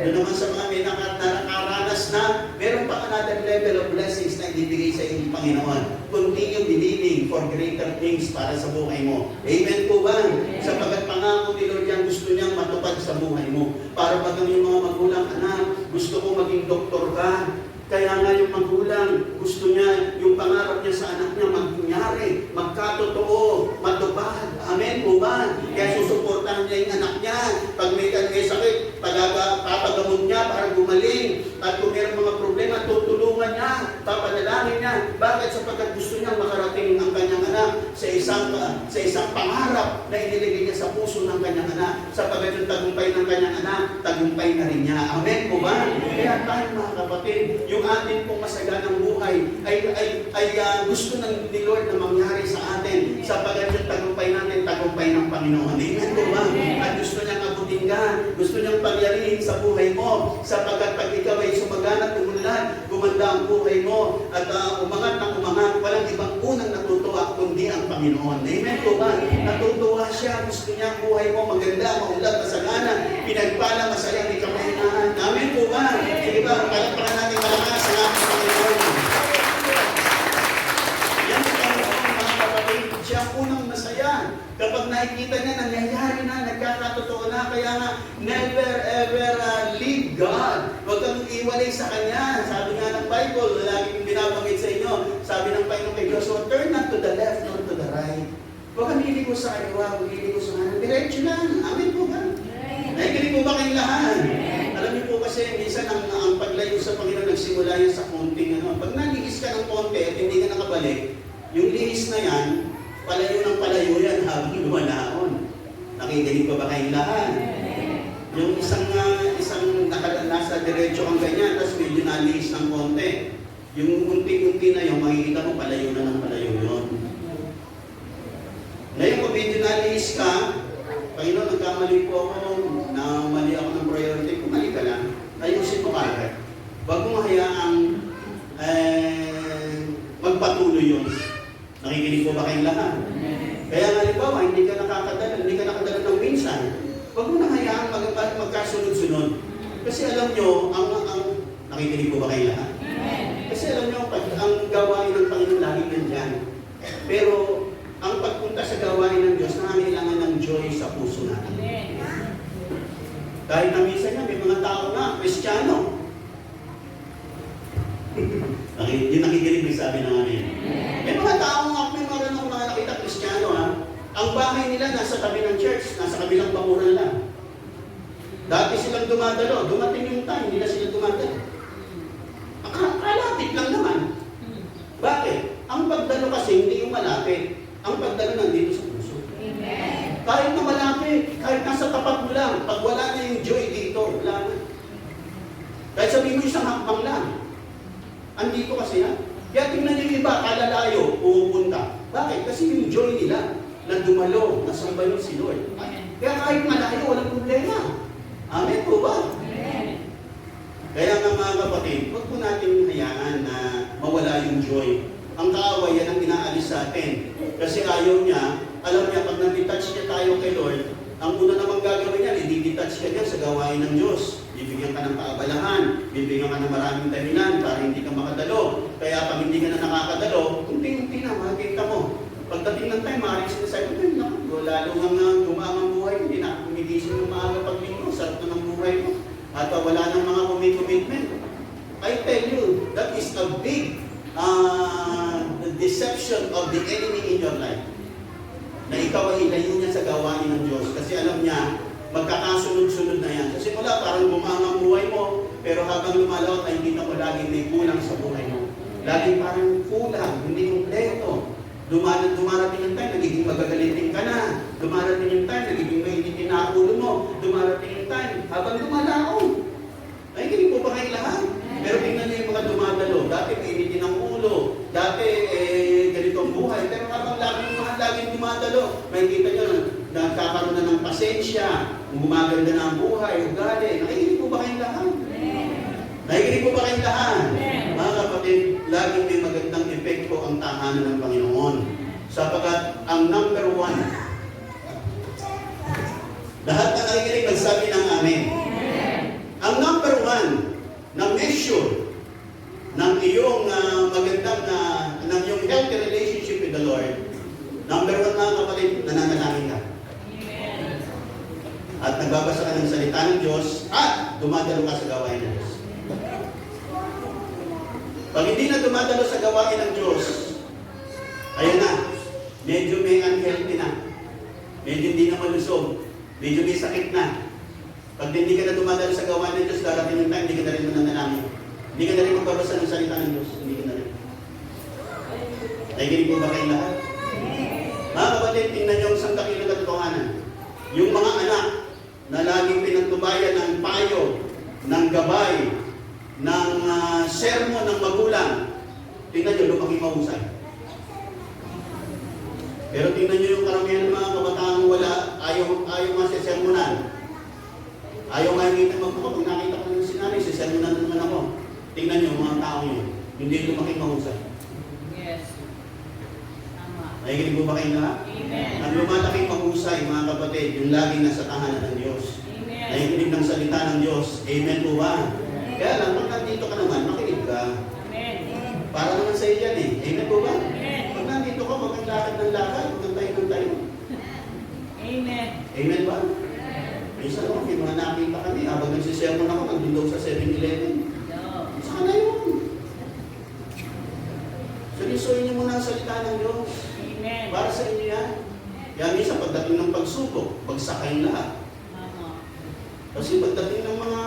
Doon naman sa mga may nakaranas na, meron pa another level of blessings na ibibigay sa inyong Panginoon. Continue believing for greater things para sa buhay mo. Amen po ba? Sapagat pangako ni Lord yan, gusto niyang matupad sa buhay mo. Para pag yung mga magulang, anak, gusto mo maging doktor ka. Kaya nga yung magulang, gusto niya, yung pangarap niya sa anak niya, magyari, magkatotoo, matupad. Amen po ba? Kaya susuportahan papasasahan niya yung anak niya. Pag may sakit, papagamot niya para gumaling. At kung mayroong mga problema, tutulungan niya, papanalangin niya. Bakit? Sapagkat gusto niya makarating ang kanyang anak sa isang pangarap na iniligay niya sa puso ng kanyang anak. Sapagkat yung tagumpay ng kanyang anak, tagumpay na rin niya. Amen po ba? Kaya tayo mga kapatid, yung atin pong masaganang buhay ay gusto ng ni Lord na mangyari sa atin. Sapagkat yung tagumpay natin, tagumpay ng Panginoon. Amen po ba? At gusto niyang abutin ka, gusto niyang pagyarihin sa buhay mo. Sapagkat pag ikaw ay sumaganat, gumanda ang buhay mo, at umangat na umangat, walang ibang unang natutuwa kundi ang Panginoon. Amen po ba? Natutuwa siya, gusto niya ang buhay mo maganda, maulad, masagana, pinagpala, masaya, hindi ka mahinahan. Amen po ba? Sige ba, palagpakan natin malakas ang ating Panginoon. Yan ang Panginoon, mga kapatid, siya ang unang masaya. Kapag nakikita niya, nangyayari na, nagkakatotoo na, kaya nga, never ever leave God. Huwag kang iwalay sa Kanya. Sabi nga ng Bible, lagi kong binabanggit sa inyo, sabi ng Panginoon kay Joshua, turn not to the left nor to the right. Huwag kang liligo sa kaliwa, huwag liligo sa kanan. Diretso lang. Amen po ba? Nakikinig po ba kayong lahat? Alam niyo po kasi, minsan ang paglayo sa Panginoon, nagsimula yan sa konting ano. Pag nalihis ka ng konti at hindi ka nakabalik, yung lihis na yan, palayo ng palayo yan habang lumalaon. Nakikinig pa ba kayong lahat? Yung isang nasa diretso kang ganyan, tapos medyo nalihis ng konti. Yung unti-unti na yung makikita mo, palayo na ng palayo yun. Ngayon, kung medyo nalihis ka, Panginoon, nagkamali po ako, na mali ako ng priority, kumali ka lang, ayusin mo kagad. Huwag mo hayaang magpatuloy yun. Nakikinig po ba kayong lahat? Kaya nga, halimbawa, hindi ka nakadala ng minsan, huwag mo na hayaan magkasunod-sunod. Kasi alam nyo, nakikinig po ba kayo lahat? Kasi alam nyo, ang gawain ng Panginoon lagi nandyan. Pero, ang pagpunta sa gawain ng Diyos, nangangailangan ng joy sa puso natin. Kahit na minsan nga, may mga tao na, Kristiyano. Yung nakikinig, may sabi na amin. May mga tao nga, may mga ganun na nakita, Kristiyano ha. Ang bahay nila nasa tabi ng church, nasa kabilang bakuran lang. Dati silang dumadalo, dumating yung time, hindi na sila dumadalo. Kalapit lang naman. Bakit? Ang pagdalo kasi hindi yung malapit. Ang pagdalo nandito sa puso. Amen. Kahit na malapit, kahit nasa tapat mo lang, pag wala na yung joy dito, wala na. Kahit sabihin mo isang hakbang lang. Andito kasi yan. Kaya tingnan yung iba, kalalayo, pupunta. Bakit? Kasi yung joy nila, na dumalo, nasamba yung si Lord. Kaya kahit malayo, walang problema. Amen po ba? Amen. Kaya nga mga kapatid, huwag po natin hayaan na mawala yung joy. Ang kaaway, yan ang inaalis sa atin. Kasi ayaw niya, alam niya, pag nag-detach niya tayo kay Lord, ang una namang gagawin niya, i-detach ka niya sa gawain ng Diyos. Bibigyan ka ng kaabalahan, bibigyan ka ng maraming dahilan para hindi ka makadalo. Kaya pag hindi ka na nakakadalo, unti-unti na, makikita mo. Pagdating ng time, maaaring sinasabi ko, lalo nga gumaang buhay, hindi na kumigising ng maaga paglinggo, sarap na ng buhay mo. At wala nang mga commitment. I tell you, that is a big deception of the enemy in your life. Na ikaw ay ilayo niya sa gawain ng Diyos. Kasi alam niya, magkakasunod-sunod na yan. Kasi mula parang gumaang ang buhay mo, pero habang lumalawat ay kita mo laging may kulang sa buhay mo. Laging parang kulang, hindi kumpleto. Dumarating yung time, nagiging magagalitin ka na. Dumarating yung time, nagiging mainitin na ulo mo. Dumarating yung time, habang dumalaon. Ay, hindi po ba kayo lahat? Pero tingnan niyo yung mga dumadalo. Dati mainitin ang ulo. Dati, ganito ang buhay. Pero habang laging dumadalo, makikita niyo, nagkakaroon na ng pasensya, gumaganda na ang buhay, ugali. Nakikinig po ba kayong lahat? Nakikinig po ba kayong lahat? Mga kapatid, laging may magandang epekto ang tahanan ng Panginoon. Sapagkat ang number one, lahat na nakikinig magsabi ng amen. Ang number one na measure ng iyong magandang ng iyong healthy relationship with the Lord, number one mga kapatid, nananalangin ka. At nagbabasa ka ng salita ng Diyos at dumadalo ka sa gawain ng Diyos. Pag hindi na dumadalo sa gawain ng Diyos, ayun na, medyo may unhealthy na. Medyo hindi na malusog. Medyo may sakit na. Pag hindi ka na dumadalo sa gawa ng Diyos, darating yung time, hindi ka na rin mananalangin. Hindi ka na rin magbabasa ng salita ng Diyos. Hindi ka na rin. Nakikinig po ba kayo lahat? Mga kapatid, tingnan niyo ang isang dakilang katotohanan. Yung mga anak na laging pinagtubayan ng payo, ng gabay, ng sermon ng magulang, tingnan niyo, lumaki mahusay. Pero tingnan niyo yung karamihan ng mga kabataan wala, ayaw nga sa sermonan. Ayaw nga yung ngitang magbuka. Pag nakita ko ng sinanay, sa sermonan naman ako. Tingnan niyo mga tao yun. Hindi lumaki mahusay. Yes. Tama. Nakikinig mo ba kayo lahat? Amen. Ang lumalaking mahusay, mga kapatid, yung laging nasa tahanan ng Diyos. Amen. Nakikinig ng salita ng Diyos. Amen po ba? Kaya lang, pag nandito ka naman, makinig ka. Amen. Para naman sa iyo yan eh. Amen po ba? Amen. Pag nandito ka, huwag kang lakad ng lakad, huwag kang tayo ng tayo. Amen. Amen ba? Minsan ako, may mga nakita kami, habang nagsisermon ako, nandun daw sa 7-Eleven. Saan na yun? Seryosohin niyo muna ang salita ng Diyos. Amen. Para sa inyo yan. Kaya minsan, pagdating ng pagsubok, bagsakayin lahat. Tama. Kasi pagdating ng mga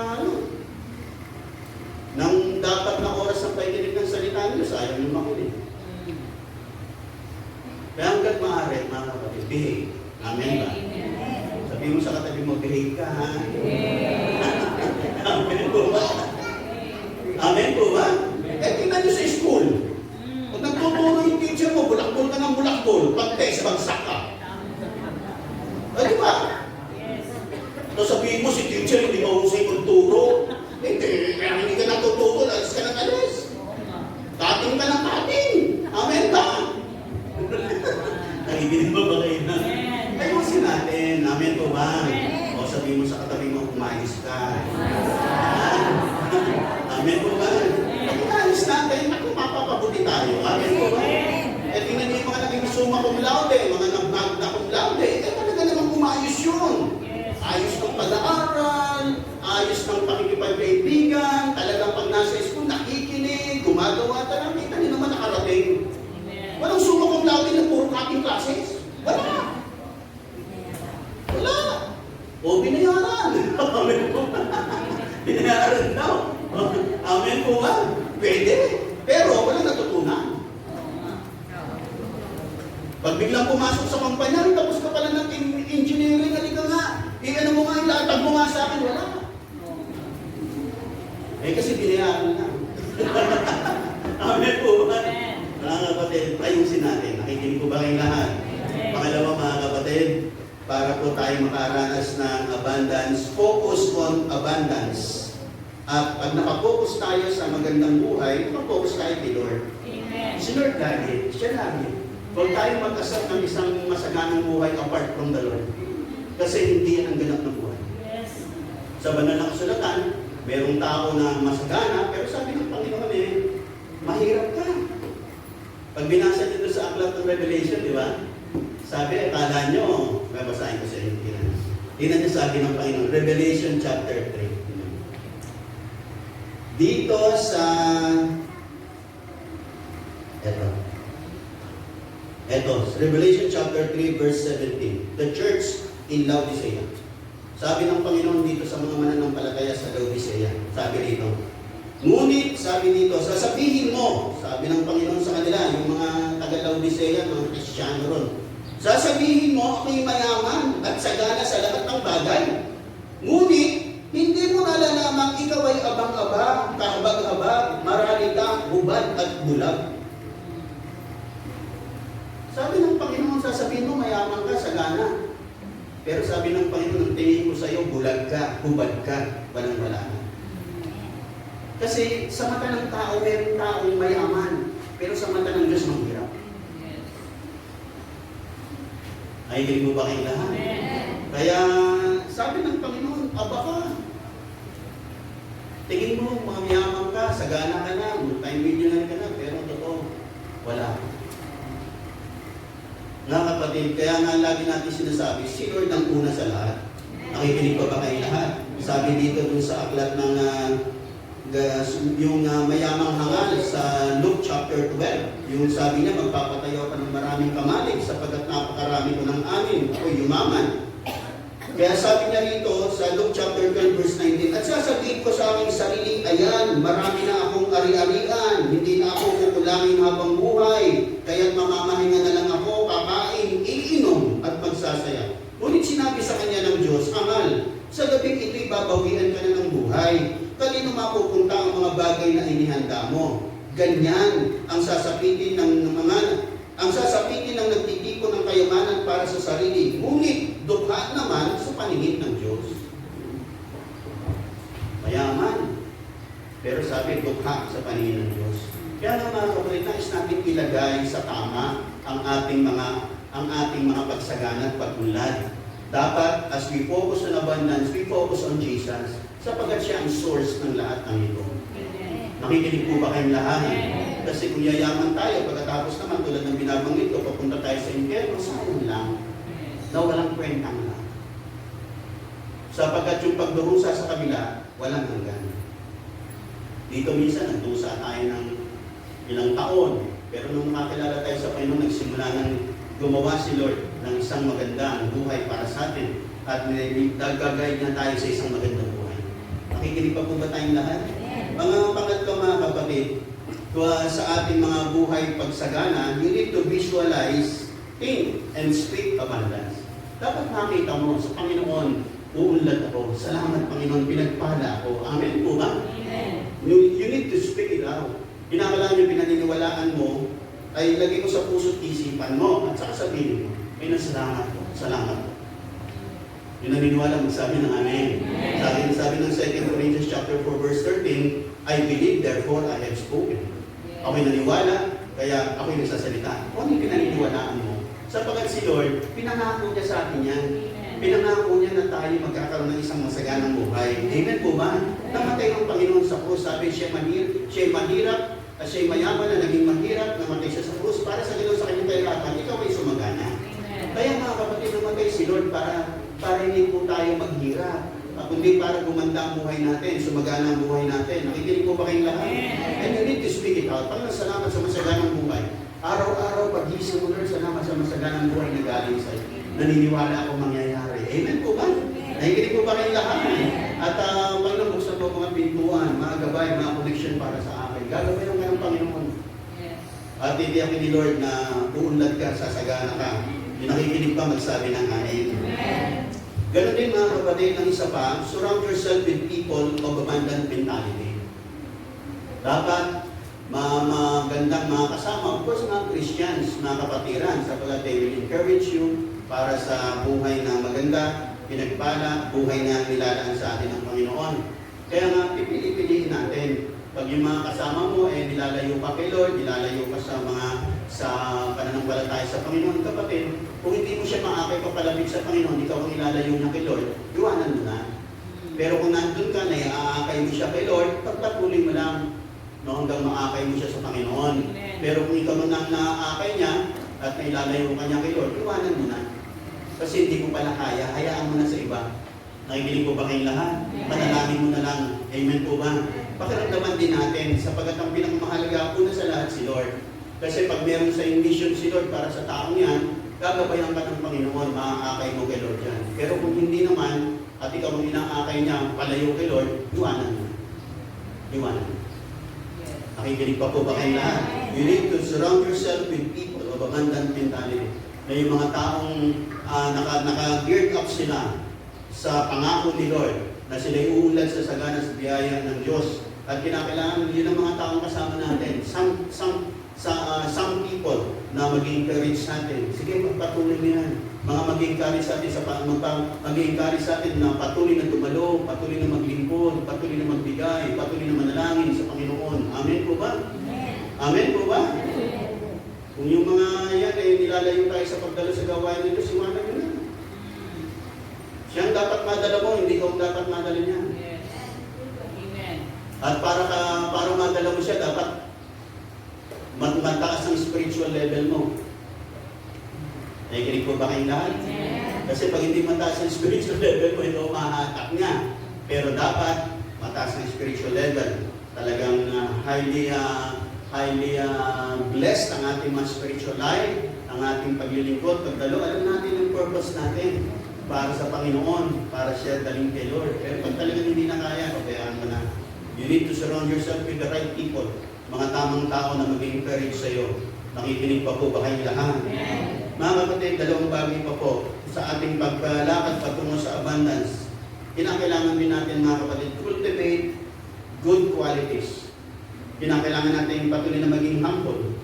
ng dapat na oras ng pakikinig ng salita ng Diyos, ayaw nyo makinig. Kaya hanggat maaari, mga kapatid, behave. Amen ba? Sabihin mo sa katabi mo, behave ka, ha? Amen po ba? Amen po ba? Eh, tingnan nyo sa school. Pag nagtuturo yung teacher mo, bulakbol ka ng bulakbol. Pag test, bagsak ka. O, di ba? Yes. So sabihin mo, si teacher hindi mahusay magturo. Hindi, kaya hindi ka natuturo, alis ka ng alis. Kating ka ng kating. Amen ba? Nakikinig ba ba kayo na? Ayusin natin. Amen po ba? O sabihin mo sa katabi mo, umayos ka. Amen po ba? Pag umayos natin, ako mapapabuti tayo. Amen po ba? Eh tingnan niyo yung mga naging summa cum laude, mga nag-magna cum laude, eh talaga namang umayos yun. Ayos ng pag-aaral, ayos ng pakikipagkaibigan, talagang pag nasa school, nakikinig, gumagawa talaga, kita niyo naman nakarating. Walang summa cum laude na puro copying classes. Wala. Wala. O binayaran. Amen po ba? Binayaran daw. Amen po ba? Pwede. Pero walang natutunan. Pag biglang pumasok sa kumpanya, tapos ka pala ng engineering, halika nga. Ano mo nga, ilatag mo nga sa akin, wala. Eh kasi binayaran na. Amen po ba? Mga kapatid, ayusin natin. Nakikinig po ba kayong lahat? Pangalawa mga kapatid, para po tayo makaranas ng abundance, focus on abundance. At pag nakapokus tayo sa magandang buhay, nakapokus tayo kay Lord. Si Lord lagi, siya lagi. Huwag tayo mag-asap ng isang masaganang buhay apart from the Lord. Kasi hindi yan ang ganap ng buhay. Sa banal na kasulatan, merong tao na masagana, pero sabi ng Panginoon mahirap ka. Pag binasa nyo sa aklat ng Revelation, di ba? Sabi, akala nyo, babasahin ko sa inyo. Tingnan nyo sabi ng Panginoon, Revelation chapter 3. Dito sa Ito, Revelation chapter 3 verse 17. The church in Laodicea. Sabi ng Panginoon dito sa mga mananampalataya sa Laodicea. Sabi dito, ngunit, sabi dito, sasabihin mo, sabi ng Panginoon sa kanila, yung mga taga-Laodicea, mga Kristyano ron, sasabihin mo, ako'y mayaman at sagana sa lahat ng bagay. Ngunit, hindi mo nalalamang ikaw ay abang-abang, kahabag-habag, maralita, hubad at bulag. Sabi ng Panginoon, sasabihin mo, mayaman ka, sagana. Pero sabi ng Panginoon, tingin ko sa iyo, bulag ka, hubad ka, walang-wala na. Kasi sa mata ng tao, meron taong mayaman. Pero sa mata ng Diyos, mahirap. Ay, hindi mo ba kayong lahat? Kaya, sabi ng Panginoon, aba ka. Tingin mo, mayaman ka, sagana ka na, multi-millionaire ka na, pero totoo, wala. Nga kapatid, kaya nga lagi natin sinasabi, si Lord ang una sa lahat. Nakikinig pa ba kayo lahat? Sabi dito dun sa aklat ng yung mayamang hangal sa Luke chapter 12. Yung sabi niya, magpapatayo ka ng maraming kamalig sapagkat napakarami ko ng amin. Ako'y yumaman. Kaya sabi niya rito sa Luke chapter 12 verse 19, at sasabihin ko sa aking sarili, ayan, marami na akong ari-arian, hindi na ako kukulangin habang buhay, kaya't mamamahinga na lang ako, kakain, iinom, at magsasaya. Ngunit sinabi sa kanya ng Diyos, Amal, sa gabing ito'y babawian ka na ng buhay. Kanino mapupunta ang mga bagay na inihanda mo? Ganyan ang sasapitin ng nagtitipon ng kayamanan para sa sarili, ngunit dukha naman sa paningin ng Diyos. Mayaman, pero sabi dukha sa paningin ng Diyos. Kaya nga mga kapatid, nais natin ilagay sa tama ang ating mga pagsagana at pag-unlad. Dapat, as we focus on abundance, we focus on Jesus, sapagkat siya ang source ng lahat ng ito. Nakikinig po ba kayong lahat? Kasi kung yayaman tayo, pagkatapos naman tulad ng binabanggit ko, papunta tayo sa impyerno, sayang lang. Na walang kwentang lang. Sapagkat yung pagdurusa sa kabila, walang hanggan. Dito minsan, nagdusa tayo ng ilang taon. Pero nung makakilala tayo sa Panginoon, nagsimula ng gumawa si Lord ng isang magandang buhay para sa atin. At nagagay niya tayo sa isang magandang buhay. Nakikinig pa po ba tayong lahat? Mga pangatlo mga kapatid, sa ating mga buhay pagsagana, you need to visualize, think, and speak abundance. Dapat makita mo sa Panginoon, uunlad ako. Salamat Panginoon, pinagpala ako. Amen po ba? Amen. You need to speak it out. Pinakalaan yung pinaniniwalaan mo, ay lagay mo sa puso't isipan mo, at saka sabihin mo, ay nasalamat ko, salamat ko. Yung naniniwala, magsabi ng Amen. Sabi ng 2 Corinthians chapter 4 verse 13, I believe, therefore I have spoken. Ako'y naniwala, kaya ako'y nagsasalita. Kung ano yung pinaniniwalaan mo? Sapagkat si Lord, pinangako niya sa atin yan. Pinangako niya na tayo magkakaroon ng isang masaganang buhay. Amen po ba? Namatay ang Panginoon sa krus. Sabi siya'y mahirap, at siya'y mayaman na naging mahirap, namatay siya sa krus. Para sa Diyos sa kanyang kahirapan, ikaw ay sumagana. Kaya mga kapatid, namatay si Lord para hindi po tayo maghirap. Kundi para gumanda ang buhay natin, sumagana ang buhay natin. Nakikinig po ba kayong lahat? And you need to speak it out. Panginoon, salamat sa masaganang buhay. Araw-araw, pag-isip mo, Lord, salamat sa masaganang buhay na galing sa'yo. Naniniwala ako mangyayari. Amen po ba? Nakikinig po ba kayong lahat? At Panginoon, buksan po mga pintuan, mga gabay, mga connection para sa akin. Gagabayan ka ng Panginoon. At titiyakin ni Lord na uunlad ka, sasagana ka. Yung nakikinig pa, magsabi ng Amen. Ganon din mga kapatid, ang isa pa, surround yourself with people of abundant mentality. Dapat magandang mga kasama, of course mga Christians, mga kapatiran, sapagkat they will encourage you para sa buhay na maganda, pinagpala, buhay na nilalaan sa atin ng Panginoon. Kaya nga, pipili-piliin natin. Pag yung mga kasama mo, nilalayo ka kay Lord, nilalayo ka sa pananampalataya sa Panginoon, kapatid, kung hindi mo siya maakay papalapit sa Panginoon, ikaw ang ilalayo niya kay Lord, iwanan mo na. Pero kung nandun ka na, iaakay mo siya kay Lord, pagpatuloy mo lang hanggang maakay mo siya sa Panginoon. Amen. Pero kung ikaw nang naaakay niya at nailalayo ka niya kay Lord, iwanan mo na. Kasi hindi mo pala kaya, hayaan mo na sa iba. Nakikinig po ba kayong lahat? Panalangin mo na lang. Amen po ba? Pakiramdaman din natin, sapagkat ang pinakamahalaga una sa lahat si Lord. Kasi pag meron sa mission si Lord para sa taong yan, gagabayan ka ng Panginoon, maaakay mo kay Lord yan. Pero kung hindi naman, at ikaw ang inaakay niya, palayo kay Lord, iwanan mo. Iwanan mo. Nakikinig pa po ba kayong lahat? You need to surround yourself with people of abundant mentality. Na yung mga taong naka-geared up sila sa pangako ni Lord, na sila'y uulad sa sagana sa biyaya ng Diyos. At kinakailangan yun ang mga taong kasama natin. Some people na mag-encourage sa atin. Sige, magpatuloy mo yan. Mga mag-encourage sa atin mag-encourage sa atin na patuloy na dumalo, patuloy na maglingkod, patuloy na magbigay, patuloy na manalangin sa Panginoon. Amen po ba? Amen po ba? Kung yung mga yan nilalayo tayo sa pagdalo sa gawain nito, siwanan nyo na. Siyang dapat madala mo, hindi kong dapat madala niya. At para madala mo siya, dapat mataas ang spiritual level mo. Nakikinig po ba kayong lahat? Kasi pag hindi mataas ang spiritual level mo, ito mahatak niya. Pero dapat mataas ang spiritual level. Talagang highly blessed ang ating mga spiritual life, ang ating paglilingkod, pagdalo. Alam natin ang purpose natin. para sa Panginoon, para siya daling kay Lord. Pero pag talagang hindi na kaya, pabayaan mo na. You need to surround yourself with the right people. Mga tamang tao na mag-encourage sa iyo. Nakikinig pa po ba kayong lahat? Mga kapatid, dalawang bagay pa po sa ating paglalakad patungo sa abundance. Kinakailangan din natin, mga kapatid, cultivate good qualities. Kinakailangan natin patuloy na maging humble.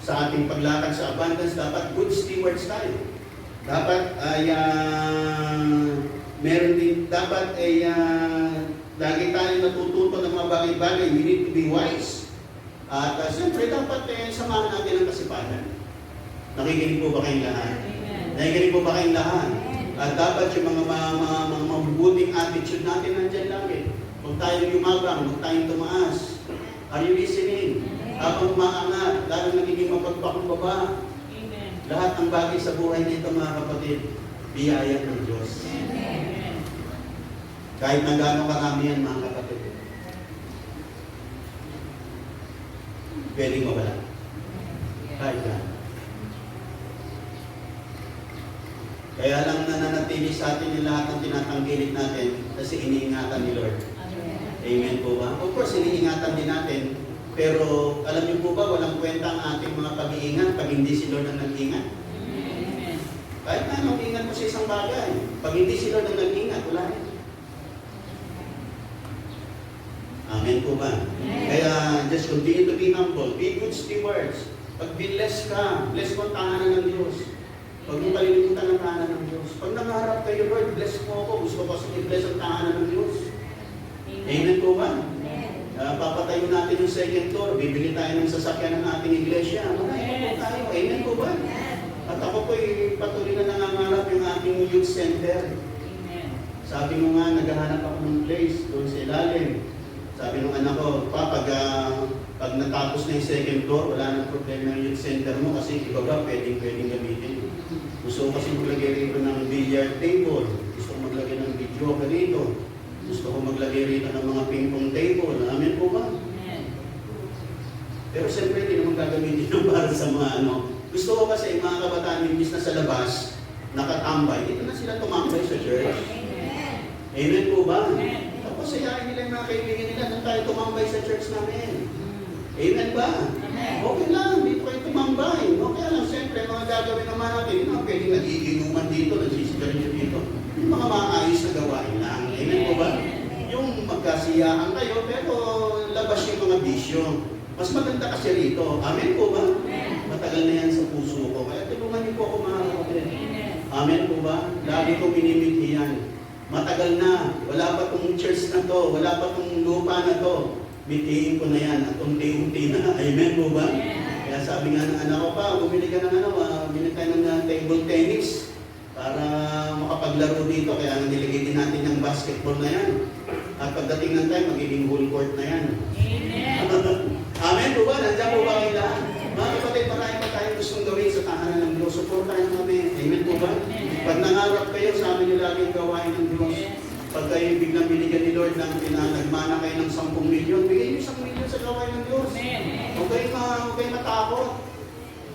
Sa ating paglakad sa abundance, dapat good stewards tayo. Dapat ay meron din, dapat ay lagi tayo natututo ng mga bagay-bagay. We need to be wise. At siyempre, dapat samahan natin ang kasipagan. Nakikinig po ba kayong lahat? Nakikinig po ba kayong lahat? At dapat yung mga mabubuting attitude natin nandyan lagi. Huwag tayong yumabang, huwag tayong tumaas. Are you listening? Habang umaangat, lalo nagiging mapagpakumbaba. Lahat ng bagay sa buhay nito, mga kapatid, biyaya ng Diyos. Kahit na gano'ng karami yan, mga kapatid. Pwedeng mawala. Kahit na. Kaya lang nananatili sa atin yung lahat ng tinatanggilit natin kasi iniingatan ni Lord. Amen po ba? Of course, iniingatan din natin. Pero alam niyo po ba, walang kwenta ang ating mga pag-iingat pag hindi si Lord ang nag-ingat? Kahit na mag-ingat mo sa isang bagay, pag hindi si Lord ang nag-ingat, wala rin. Amen po ba? Kaya just continue to be humble, be good stewards. Pag bless ka, bless mo ang tahanan ng Diyos. Huwag mong kalilimutan ang tahanan ng Diyos. Pag nangarap kayo, Lord, bless mo ako. Gusto ko kasi i-bless ang tahanan ng Diyos. Amen po ba? Papatayo natin yung second floor, bibili tayo ng sasakyan ng ating iglesia. Marami po tayo. Amen po ba? At ako po patuloy na nangangarap yung ating youth center. Sabi mo nga, naghahanap ako ng place doon sa ilalim. Sabi nung anak ko, pag natapos na yung second floor, wala nang problema yung youth center mo kasi ibaba pwedeng gamitin. Gusto ko kasi maglagay rito ng billiard table. Gusto ko maglagay ng video ka rito. Gusto ko maglagay rito ng mga ping-pong table. Amen po ba? Pero siyempre, hindi naman gagamitin yung para sa mga ano. Gusto ko kasi mga kabataan, imbis na sa labas, nakatambay, dito na sila tumambay sa church. Amen po ba? Tapos sayain nila yung mga kaibigan nila, nang tayo tumambay sa church namin. Amen ba? Okay lang, dito kayo tumambay. Okay lang, siyempre, mga gagawin naman natin, yung mga pwedeng nagiginuman dito, nagsisigarilyo dito. Yung mga maayos na gawain lang. Amen po ba? Yung magkasiyahan kayo, pero labas yung mga bisyo. Mas maganda kasi rito. Amen po ba? Matagal na yan sa puso ko. Kaya tulungan niyo po ako, mga kapatid. Amen po ba? Lagi ko minimithi yan. Matagal na. Wala pa tong church na to. Wala pa tong lupa na to. Mithiin ko na yan. At unti-unti na. Amen po ba? Kaya sabi nga ng anak ko pa, bumili ka ng bumili tayo ng table tennis para makapaglaro dito. Kaya nilagay din natin yung basketball na yan. At pagdating ng time, magiging whole court na yan. Amen po ba? Nandiyan po ba kayo lahat? Mga kapatid, marami pa tayong gustong gawin sa tahanan ng Diyos. Supportahan namin. Amen po ba? Pag nangarap kayo, sa amin nyo lagi yung gawain ng Diyos. Pag kayo biglang binigyan ni Lord ng nagmana kayo ng 10 milyon, bigay nyo 1 milyon sa gawain ng Diyos. Huwag kayo matakot.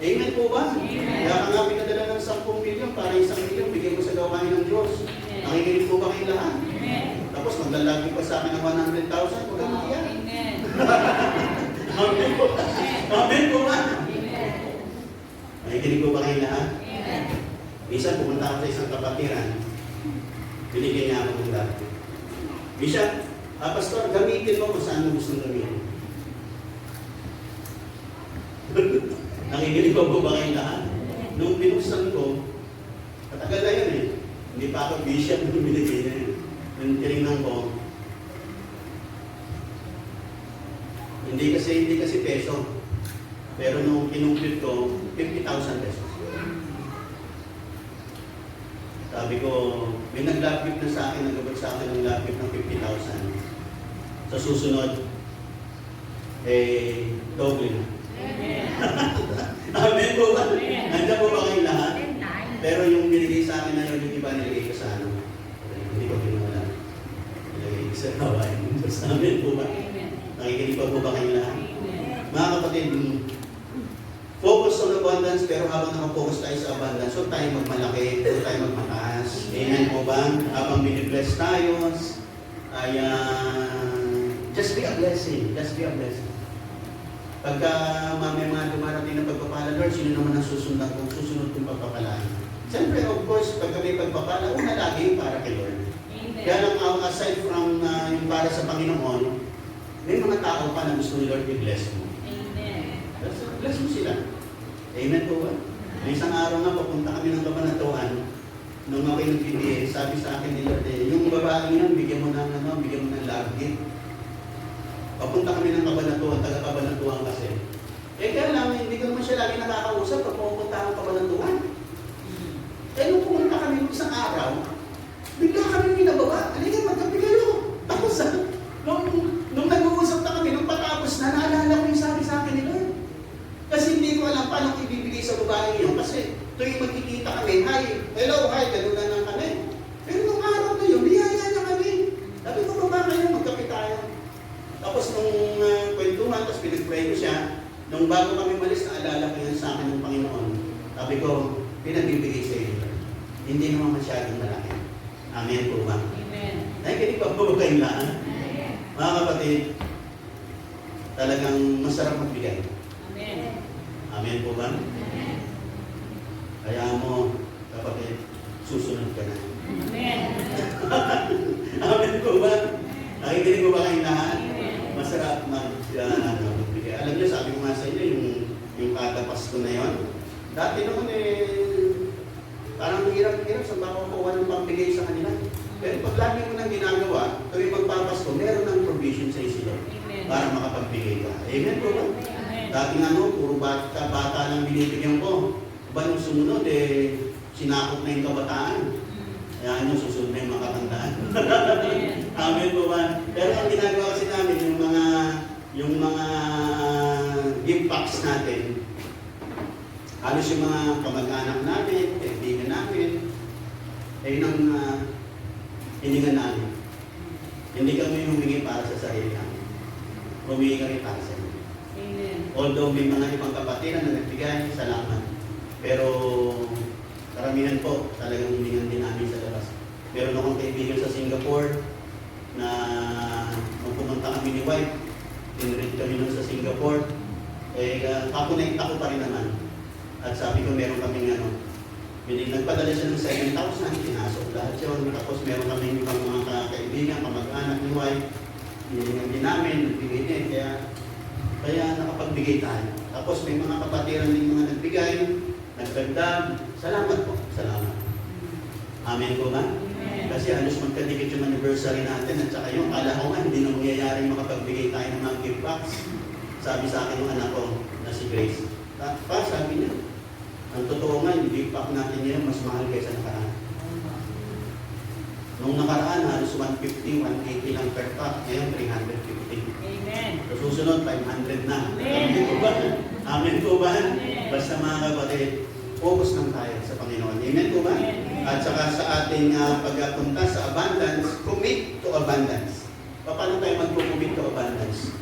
Amen po ba? Kaya ka nga pinadala ng 10 milyon para 1 milyon, bigay mo sa gawain ng Diyos. Nakikinig po ba kayo lahat? Tapos maglalagi pa sa akin ng 100,000, huwag kang makiyan. Amen po. Amen po ba? Nakikinig po ba kayo lahat? Minsan pumunta ako sa isang kapatiran, binigyan niya ako ng dati. Minsan, Pastor, gamitin mo kung saan mo gustong gamitin. Nakikinig po ba kayo lahat? Nung binuksan ko, katagal na yun eh. Hindi pa ako bishop nung binigay niya yun. Nung tinignan ko, hindi kasi peso. Pero nung kinumpit ko, 50,000 pesos. Sabi ko, may nag-lapit na sa akin, nagabot sa akin ng lapit ng 50,000. Sa susunod, doble na. Amen po ba? Nandiyan po ba kayong lahat? Pero yung binigay sa akin na yun, yung iba nilagay ko sa ano. Hindi ko pinawala. Nilagay ko sa kawain. Amen po ba? Nakikinig pa po ba kayong lahat? Mga kapatid, focus on abundance, pero habang nakafocus tayo sa abundance, huwag tayo magmalaki, huwag tayo magmataas. oras. Amen po ba? Habang binibless tayo, ay just be a blessing. Just be a blessing. Pagka may mga dumarating na pagpapala, Lord, sino naman ang susunod kong pagpapalaan? Siyempre, of course, pagka may pagpapala, una lagi para kay Lord. Amen. Kaya lang, aside from yung para sa Panginoon, may mga tao pa na gusto ni Lord i-bless mo. Amen. Bless mo sila. Amen po ba? May isang araw nga, papunta kami ng Kabanatuan, nung ako'y nag-PBA, sabi sa akin ni Lord, yung babae yan, bigyan mo ng love gift. Papunta kami ng Kabanatuan, taga-Kabanatuan kasi. Kaya lang, hindi ko naman siya lagi nakakausap pag pupunta ang Kabanatuan. Nung pumunta kami isang araw, bigla kami pinababa. Halika, magkape kayo. Tapos, nung nag-uusap na kami, nung patapos na, naalala ko yung sabi sa akin ni Lord. Kasi hindi ko alam paano ibibigay sa babae yun. Kasi tuwing magkikita kami, hi, hello, hi, gano'n na lang kami. Pero nung araw na yun, biyaya niya kami. Sabi ko, baba kayo, magkape tayo. Tapos nung kwentuhan, tapos pinag-pray ko siya, nung bago kami malis, naalala ko yan sa akin ng Panginoon. Sabi ko, pinagbibigay sa iyo. Hindi naman masyadong malaki. Amen po ba? Amen. Nakikinig pa po kayong lahat? Mga kapatid, talagang masarap magbigay. Amen. Amen po ba? Kaya mo, kapatid, susunod ka na. Amen. Amen po ba? Nakikinig mo ba kayong lahat? Amen. Masarap magbigay. Alam niyo, sabi ko nga sa inyo, yung kada Pasko na yon. Dati naman parang hirap-hirap sa baka kuha ng pambigay sa kanila. Pero pag lagi mo nang ginagawa, tuwing magpapasko, meron ng provision sa isilo Amen. para makapagbigay ka. Amen po ba? Amen. Dati nga puro bata lang binibigyan ko. Ba nung sumunod, sinakop na yung kabataan. Kaya nyo, susunod na yung makatandaan. Amen po ba? Pero ang ginagawa kasi namin, yung mga gift packs natin, halos yung mga kamag-anak namin, kaibigan namin, yun ang hiningan namin. Hindi kami humingi para sa sarili namin. Humingi kami para sa inyo. Amen. Although may mga ibang kapatiran na nagbigay, salamat. Pero karamihan po, talagang hiningan din namin sa labas. Meron akong kaibigan sa Singapore na nung pumunta kami ni wife, tinreat kami nun sa Singapore, kakonect ako pa rin naman. At sabi ko, meron kaming nagpadala siya ng 7,000, pinasok lahat yun. Tapos meron kaming ibang mga kaibigan, kamag-anak ni wife, hinihingan din namin, nagbigay din. Kaya nakapagbigay tayo. Tapos may mga kapatiran din mga nagbigay, nagdagdag. Salamat po, salamat. Amen po ba? Amen. Kasi halos magkadikit yung anniversary natin at saka yung kala ko nga, hindi na mangyayari makapagbigay tayo ng mga gift packs. Sabi sa akin ng anak ko na si Grace, pa, sabi niya, ang totoo nga, yung gift pack natin ngayon mas mahal kaysa nakaraan. Nung nakaraan, halos 150, 180 lang per pack. Ngayon, 350. Amen. So, susunod, 500 na. Amen. Amen po ba? Amen po ba? Amen. Basta mga kapatid, focus lang tayo sa Panginoon. Amen po ba? Amen. At saka sa ating pagpunta sa abundance, commit to abundance. Paano tayo mag-commit to abundance?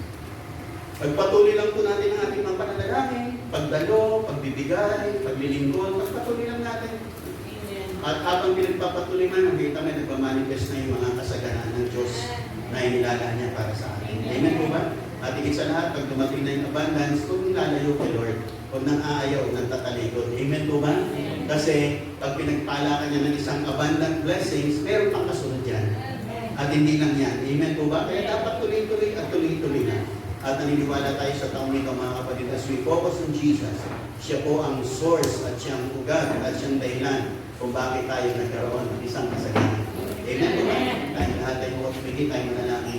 Pagpatuloy lang po natin ang ating mga pananalangin, pagdalo, pagbibigay, paglilingkod, pagpatuloy lang natin. Amen. At habang pinagpapatuloy man, nakita may nagmamanifest na yung mga kasaganaan ng Diyos na inilala niya para sa atin. Amen po ba? At higit sa lahat, pag dumating na yung abundance, huwag nilalayo kay Lord. Huwag nang aayaw, huwag nang tatalikod. Amen po ba? Amen. Kasi pag pinagpala ka niya ng isang abundant blessings, meron pang kasunod yan. At hindi lang yan. Amen po ba? Kaya dapat tuloy-tuloy at tuloy-tuloy na. At naniniwala tayo sa taong nito mga kapatid, as we focus on Jesus, siya po ang source at siyang ugat at siyang dahilan kung bakit tayo nagkaroon ng isang kasaganan. Amen po ba? Tayo lahat tayo magbigay tayo manalangin.